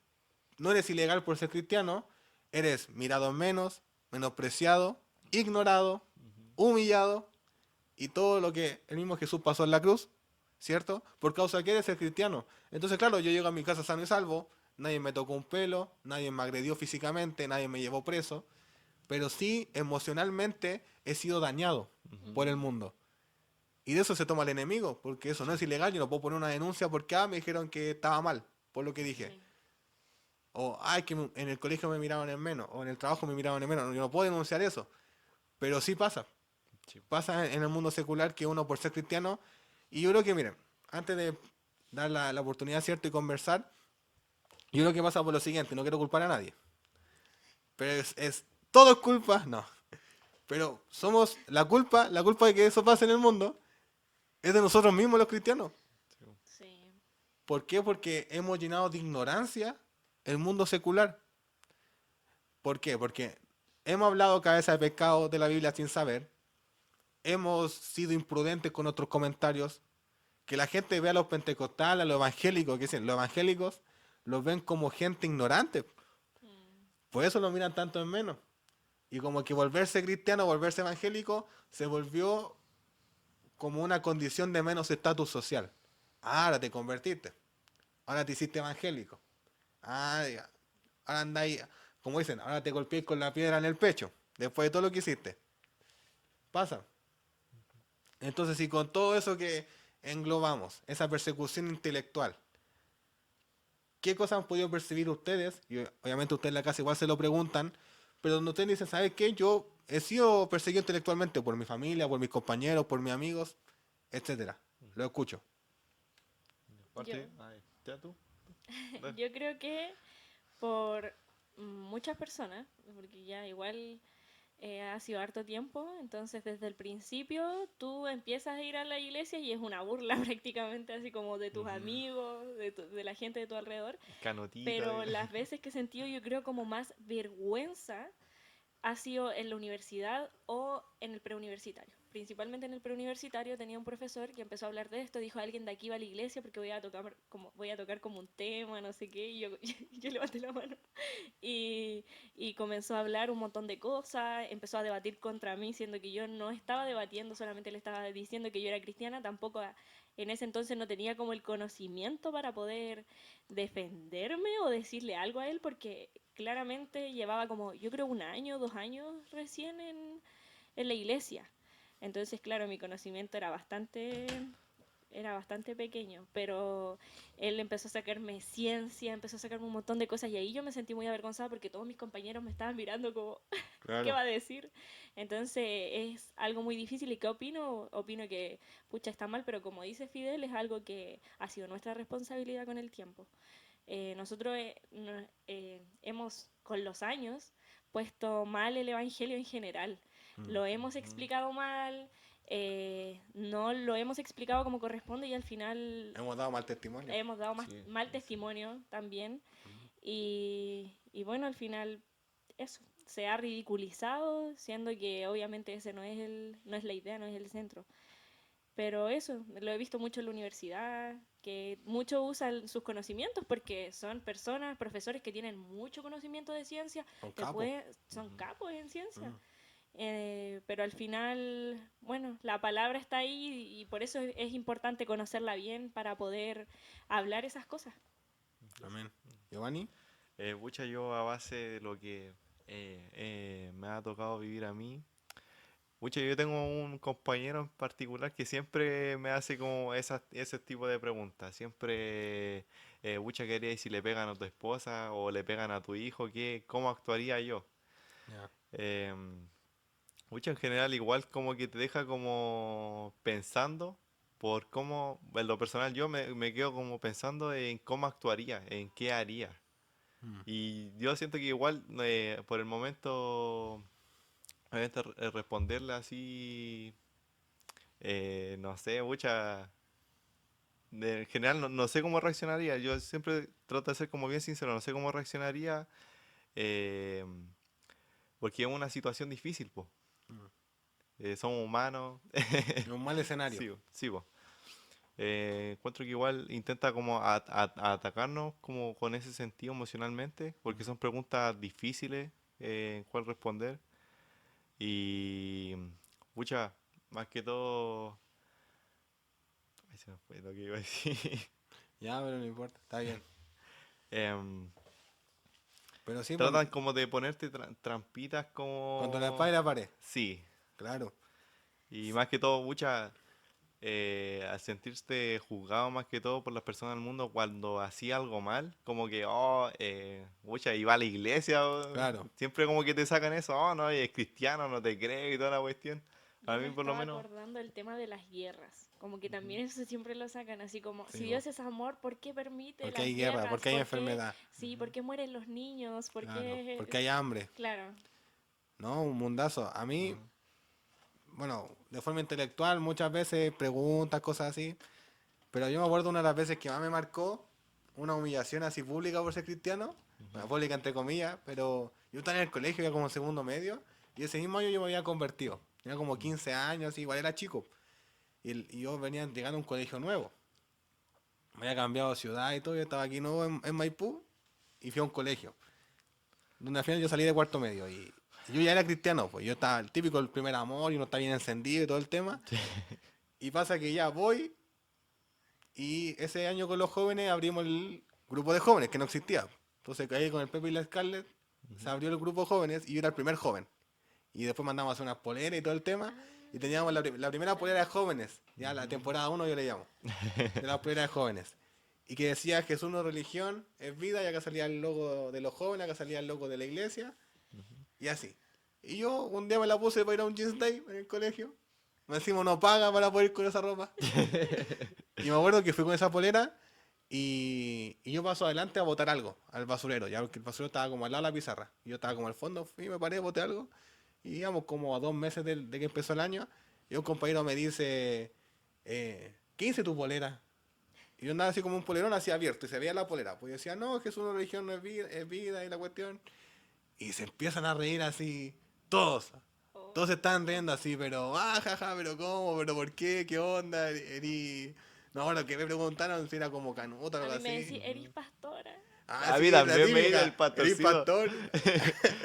no eres ilegal por ser cristiano, eres mirado menos, menospreciado, ignorado, humillado, y todo lo que el mismo Jesús pasó en la cruz, ¿cierto? Por causa que eres el cristiano. Entonces, claro, yo llego a mi casa sano y salvo, nadie me tocó un pelo, nadie me agredió físicamente, nadie me llevó preso, pero sí emocionalmente he sido dañado por el mundo. Y de eso se toma el enemigo, porque eso no es ilegal, yo no puedo poner una denuncia porque me dijeron que estaba mal, por lo que dije. Sí, O, ay, que en el colegio me miraban en menos, o en el trabajo me miraban en menos. Yo no puedo denunciar eso. Pero sí pasa. Sí. Pasa en el mundo secular que uno por ser cristiano, y yo creo que, miren, antes de dar la oportunidad, ¿cierto?, y conversar, yo creo que pasa por lo siguiente, no quiero culpar a nadie. Pero todo es culpa, no. Pero somos la culpa de que eso pase en el mundo, es de nosotros mismos los cristianos. sí, ¿Por qué? Porque hemos llenado de ignorancia el mundo secular. ¿Por qué? Porque hemos hablado cabeza de pescado de la Biblia sin saber. Hemos sido imprudentes con nuestros comentarios. Que la gente ve a los pentecostales, a los evangélicos, que dicen, los evangélicos los ven como gente ignorante. Por eso lo miran tanto en menos. Y como que volverse cristiano, volverse evangélico, se volvió como una condición de menos estatus social. Ah, ahora te convertiste. Ahora te hiciste evangélico. Ah, ya. Ahora andáis, como dicen, ahora te golpeáis con la piedra en el pecho. Después de todo lo que hiciste. Pasa. Entonces, si con todo eso que englobamos, esa persecución intelectual, ¿qué cosas han podido percibir ustedes? Y obviamente ustedes en la casa igual se lo preguntan, pero donde ustedes dicen, ¿sabes qué? Yo he sido perseguido intelectualmente por mi familia, por mis compañeros, por mis amigos, etcétera. Lo escucho. Yo, ¿Ya tú? Dale. yo creo que por muchas personas, porque ya igual ha sido harto tiempo, entonces desde el principio tú empiezas a ir a la iglesia y es una burla prácticamente, así como de tus amigos, de la gente de tu alrededor, Canotita. pero las veces que he sentido yo creo como más vergüenza ha sido en la universidad o en el preuniversitario. Principalmente en el preuniversitario tenía un profesor que empezó a hablar de esto, dijo, alguien de aquí va a la iglesia porque voy a tocar como un tema, no sé qué, y yo, yo levanté la mano y comenzó a hablar un montón de cosas, empezó a debatir contra mí, siendo que yo no estaba debatiendo, solamente le estaba diciendo que yo era cristiana, tampoco en ese entonces no tenía como el conocimiento para poder defenderme o decirle algo a él, porque claramente llevaba como, yo creo, 1 año, 2 años recién en la iglesia. Entonces, claro, mi conocimiento era bastante pequeño, pero él empezó a sacarme ciencia, empezó a sacarme un montón de cosas y ahí yo me sentí muy avergonzada porque todos mis compañeros me estaban mirando como, ¿qué Claro. va a decir? Entonces es algo muy difícil. ¿Y qué opino? Opino que, pucha, está mal, pero como dice Fidel, es algo que ha sido nuestra responsabilidad con el tiempo. Nosotros hemos, con los años, puesto mal el Evangelio en general. Lo hemos explicado mal, no lo hemos explicado como corresponde y al final Hemos dado mal testimonio. hemos dado Sí, mal testimonio también. Y bueno, al final eso, se ha ridiculizado, siendo que obviamente ese no es la idea, no es el centro. Pero eso, lo he visto mucho en la universidad, que muchos usan sus conocimientos porque son personas, profesores que tienen mucho conocimiento de ciencia, Son que capos. son capos en ciencia. Pero al final, bueno, la palabra está ahí y por eso es importante conocerla bien para poder hablar esas cosas. Amén. Giovanni. Pucha, yo a base de lo que me ha tocado vivir a mí. Pucha, yo tengo un compañero en particular que siempre me hace como ese tipo de preguntas. Siempre, pucha, ¿qué harías si le pegan a tu esposa o le pegan a tu hijo? ¿Cómo actuaría yo? Ya. Em, Pucha, en general igual como que te deja como pensando por cómo, en lo personal yo me quedo como pensando en cómo actuaría, en qué haría. Mm. Y yo siento que igual por el momento responderle así, no sé, mucha... En general no sé cómo reaccionaría. Yo siempre trato de ser como bien sincero, no sé cómo reaccionaría eh, porque es una situación difícil, pues. Mm. Somos humanos. Es un mal escenario. Sí, sí, po. Encuentro que igual intenta como a atacarnos como con ese sentido emocionalmente, porque son preguntas difíciles en cuál responder. Y mucha, más que todo, ay, se me fue lo que iba a decir. Ya, pero no importa. Está bien. Em, Pero sí, pues, Tratan como de ponerte trampitas cuando la espada y como... la pared. Sí, Claro. y más que todo, mucha, al sentirte juzgado más que todo por las personas del mundo cuando hacía algo mal, como que, oh, mucha, iba a la iglesia, o- Claro. siempre como que te sacan eso, oh, no, es cristiano, no te cree y toda la cuestión. A Yo me mí por lo estaba menos, acordando del tema de las guerras, como que también eso siempre lo sacan, así como, Sí, si po. Dios es amor, ¿por qué permite Porque las hay guerra, guerras? porque hay ¿Por qué, enfermedad. sí, por qué mueren los niños? ¿Por Claro. qué? Porque hay hambre. Claro, No, un mundazo. A mí, ujú, bueno, de forma intelectual muchas veces preguntas, cosas así. Pero yo me acuerdo una de las veces que más me marcó una humillación así pública por ser cristiano. ujú, Bueno, pública entre comillas, pero yo estaba en el colegio, ya como en segundo medio. Y ese mismo año yo me había convertido. Tenía como 15 años, igual era chico. Y yo venía llegando a un colegio nuevo. Me había cambiado de ciudad y todo. Yo estaba aquí nuevo en Maipú y fui a un colegio. Donde al final yo salí de cuarto medio. Y yo ya era cristiano, pues yo estaba el típico el primer amor y uno está bien encendido y todo el tema. Y pasa que ya voy y ese año con los jóvenes abrimos el grupo de jóvenes que no existía. Entonces ahí con el Pepe y la Scarlett se ujú. abrió el grupo de jóvenes y yo era el primer joven. Y después mandamos a hacer unas poleras y todo el tema. Y teníamos la primera polera de jóvenes. Ya la temporada 1 yo le llamo. De la polera de jóvenes. y que decía Jesús no es religión, es vida, y acá salía el logo de los jóvenes, acá salía el logo de la iglesia, y así. Y yo un día me la puse para ir a un Jeans Day en el colegio. Me decimos no paga para poder ir con esa ropa. Y me acuerdo que fui con esa polera y yo paso adelante a botar algo al basurero, ya porque el basurero estaba como al lado de la pizarra. Y yo estaba como al fondo, fui, me paré, boté algo. Y íbamos como a 2 meses de que empezó el año. Y un compañero me dice, ¿qué dice tu polera? Y yo andaba así como un polerón así abierto y se veía la polera. Pues yo decía, no, es que es una religión, no es vida y la cuestión. Y se empiezan a reír así, todos. Oh. Todos se estaban riendo así, pero, jaja, pero ¿cómo? ¿Pero por qué? ¿Qué onda? No, lo que me preguntaron si era como canuto o A algo mí me así. decís, ¿eres pastora? Ah, A mí sí, la también me típica. dice el ¿Eres pastorcito. pastor?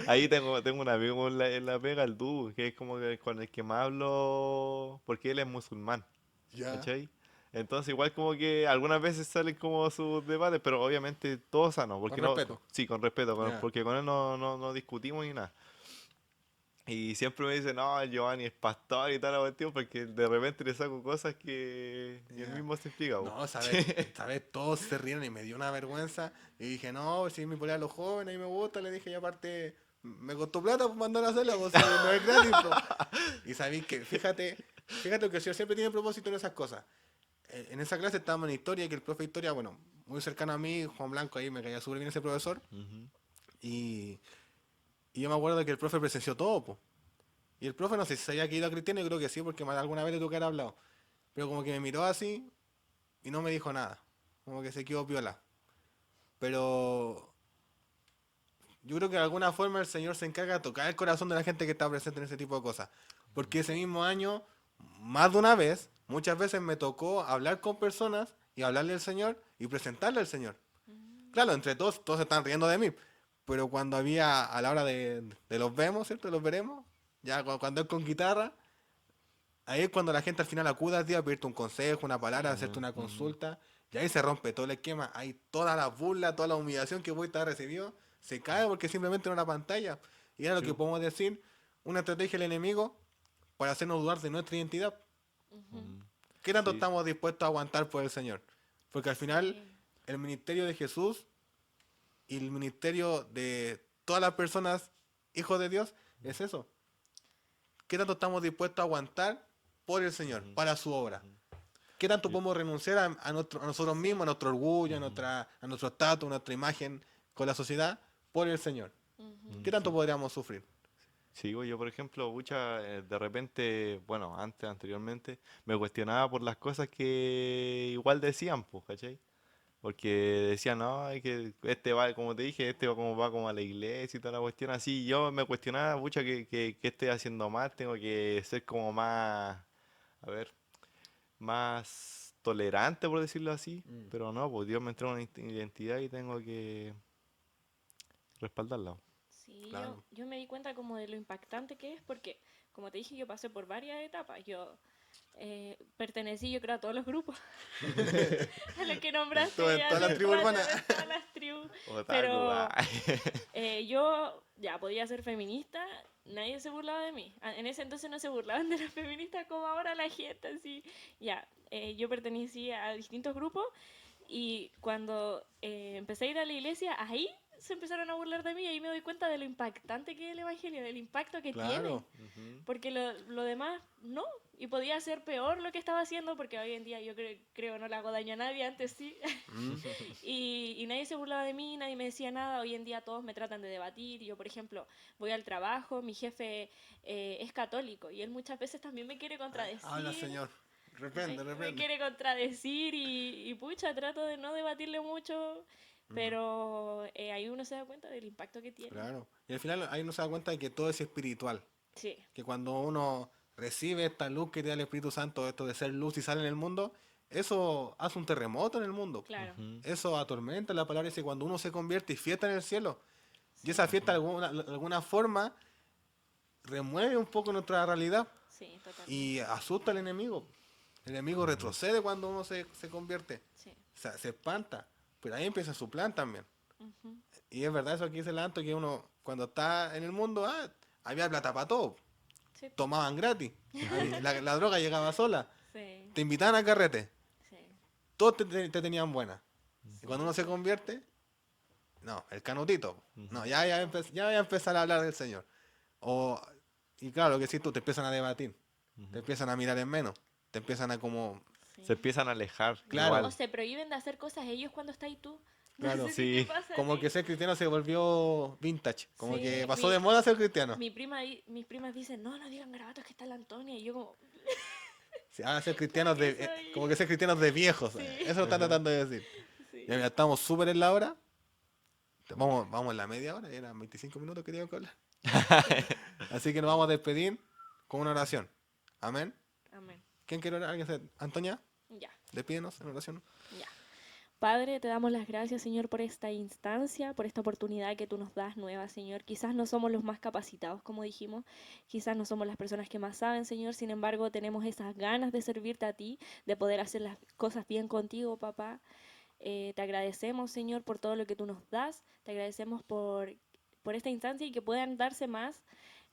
Ahí tengo un amigo en la pega, el Du, que es como que con el que más hablo, porque él es musulmán, Ya. ¿cachai? Entonces igual como que algunas veces salen como sus debates, pero obviamente todo sano, porque Con no, respeto. sí, con respeto, Ya. porque con él no discutimos ni nada. Y siempre me dice, no, el Giovanni es pastor y tal, la cuestión, porque de repente le saco cosas que ni él Ya. mismo se explica, po. No, ¿sabes? Todos se rieron y me dio una vergüenza. Y dije, no, si mi polera a los jóvenes y me gusta, le dije, y aparte, me costó plata por mandar a hacerla, pues si no es gratis, pues. Y sabéis que, fíjate que el señor siempre tiene propósito en esas cosas. En esa clase estábamos en historia, que el profe de historia, bueno, muy cercano a mí, Juan Blanco, ahí me caía súper bien ese profesor. Ujú. Y, y yo me acuerdo que el profe presenció todo, pues. Y el profe, no sé si sabía que iba a Cristiano, yo creo que sí, porque más de alguna vez le tuvo que haber hablado. Pero como que me miró así y no me dijo nada. Como que se quedó piola. Pero yo creo que de alguna forma el Señor se encarga de tocar el corazón de la gente que está presente en ese tipo de cosas. Porque ese mismo año, más de una vez, muchas veces me tocó hablar con personas y hablarle al Señor y presentarle al Señor. Claro, entre todos se están riendo de mí. Pero cuando había, a la hora de los vemos, ¿cierto? De los veremos, ya cuando es con guitarra, ahí es cuando la gente al final acude a ti a pedirte un consejo, una palabra, a hacerte una consulta, y ahí se rompe todo el esquema. Ahí toda la burla, toda la humillación que vos te recibido, se cae porque simplemente era una pantalla. Y era lo Sí, que po. podemos decir, una estrategia del enemigo para hacernos dudar de nuestra identidad. Mm. ¿Qué tanto Sí. estamos dispuestos a aguantar por el Señor? Porque al final, Sí. el ministerio de Jesús y el ministerio de todas las personas, hijos de Dios, es eso. ¿Qué tanto estamos dispuestos a aguantar por el Señor, para su obra? ¿Qué tanto podemos renunciar a nosotros mismos, a nuestro orgullo, a nuestro estatus, a nuestra imagen con la sociedad por el Señor? Ujú. ¿Qué tanto Sí. podríamos sufrir? Sí, yo por ejemplo, de repente, bueno, anteriormente, me cuestionaba por las cosas que igual decían, pues, ¿cachai? Porque decían, no, es que este va, como te dije, este va como a la iglesia y toda la cuestión así. Yo me cuestionaba mucho que estoy haciendo mal, tengo que ser como más, a ver, más tolerante, por decirlo así. Pero no, pues Dios me entregó una identidad y tengo que respaldarla. Sí, Claro. yo me di cuenta como de lo impactante que es porque, como te dije, yo pasé por varias etapas. Yo pertenecí, yo creo, a todos los grupos. A los que nombraste, ya Toda la los tribu cuatro urbana. de todas las tribus. Otaku, Pero ah. yo ya podía ser feminista, nadie se burlaba de mí. En ese entonces no se burlaban de las feministas como ahora la gente, así. Ya, yo pertenecía a distintos grupos y cuando empecé a ir a la iglesia, ahí se empezaron a burlar de mí y ahí me doy cuenta de lo impactante que es el evangelio, del impacto que tiene. Claro. Ujú. Porque lo demás no. Y podía ser peor lo que estaba haciendo, porque hoy en día yo creo no le hago daño a nadie, antes sí. Y nadie se burlaba de mí, nadie me decía nada. Hoy en día todos me tratan de debatir. Yo, por ejemplo, voy al trabajo, mi jefe es católico y él muchas veces también me quiere contradecir. Habla, Señor. Reprende, Me reprende. quiere contradecir y pucha, trato de no debatirle mucho, pero ahí uno se da cuenta del impacto que tiene. Claro. Y al final ahí uno se da cuenta de que todo es espiritual. Sí, Que cuando uno recibe esta luz que te da el Espíritu Santo, esto de ser luz y sal en el mundo, eso hace un terremoto en el mundo. claro. Ujú. Eso atormenta, la palabra dice, cuando uno se convierte y fiesta en el cielo. Y esa fiesta de alguna forma remueve un poco nuestra realidad Sí, totalmente. y asusta al enemigo. El enemigo retrocede cuando uno se convierte, Sí. se espanta, pero ahí empieza su plan también. Ujú. Y es verdad eso que dice el Anto, que uno cuando está en el mundo, había plata para todo, Sí. tomaban gratis, la droga llegaba sola, Sí, te invitaban a carrete, sí. todos te tenían buena. Y cuando uno se convierte, no, el canutito. Ujú. No, ya voy a empezar a hablar del Señor. Y claro, lo que sí, tú te empiezan a debatir, Ujú. te empiezan a mirar en menos, te empiezan a como... Sí. Se empiezan a alejar. Claro. O Igual. se prohíben de hacer cosas ellos cuando estás ahí tú. Claro. No sé si Sí. te pasa a Como ti. que ser cristiano se volvió vintage, como Sí, que pasó mi- de moda ser cristiano. Mis primas dicen, no digan garabatos que está la Antonia. Y yo como, Sí, ahora ser cristianos Como que de, soy- como que ser cristianos de viejos. Sí. Eso lo están tratando de decir. sí. Ya mira, estamos súper en la hora. Vamos en la media hora, eran 25 minutos que teníamos que hablar. Así que nos vamos a despedir con una oración. Amén. Amén. ¿Quién quiere orar? Antonia, Ya. despídenos en oración. Ya. Padre, te damos las gracias, Señor, por esta instancia, por esta oportunidad que tú nos das nueva, Señor. Quizás no somos los más capacitados, como dijimos, quizás no somos las personas que más saben, Señor, sin embargo, tenemos esas ganas de servirte a ti, de poder hacer las cosas bien contigo, papá. Te agradecemos, Señor, por todo lo que tú nos das, te agradecemos por esta instancia y que puedan darse más,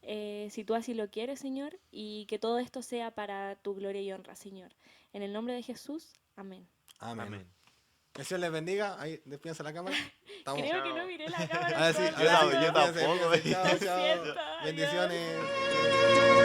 si tú así lo quieres, Señor, y que todo esto sea para tu gloria y honra, Señor. En el nombre de Jesús, amén. Amén. Amén. Que el Señor les bendiga. Ahí, despídense la cámara. Estamos. Creo que no miré la cámara. Ahora sí, entonces. ahora sí, Yo despídense, tampoco. despídense. Chao, Lo chao. siento, adiós. Bendiciones.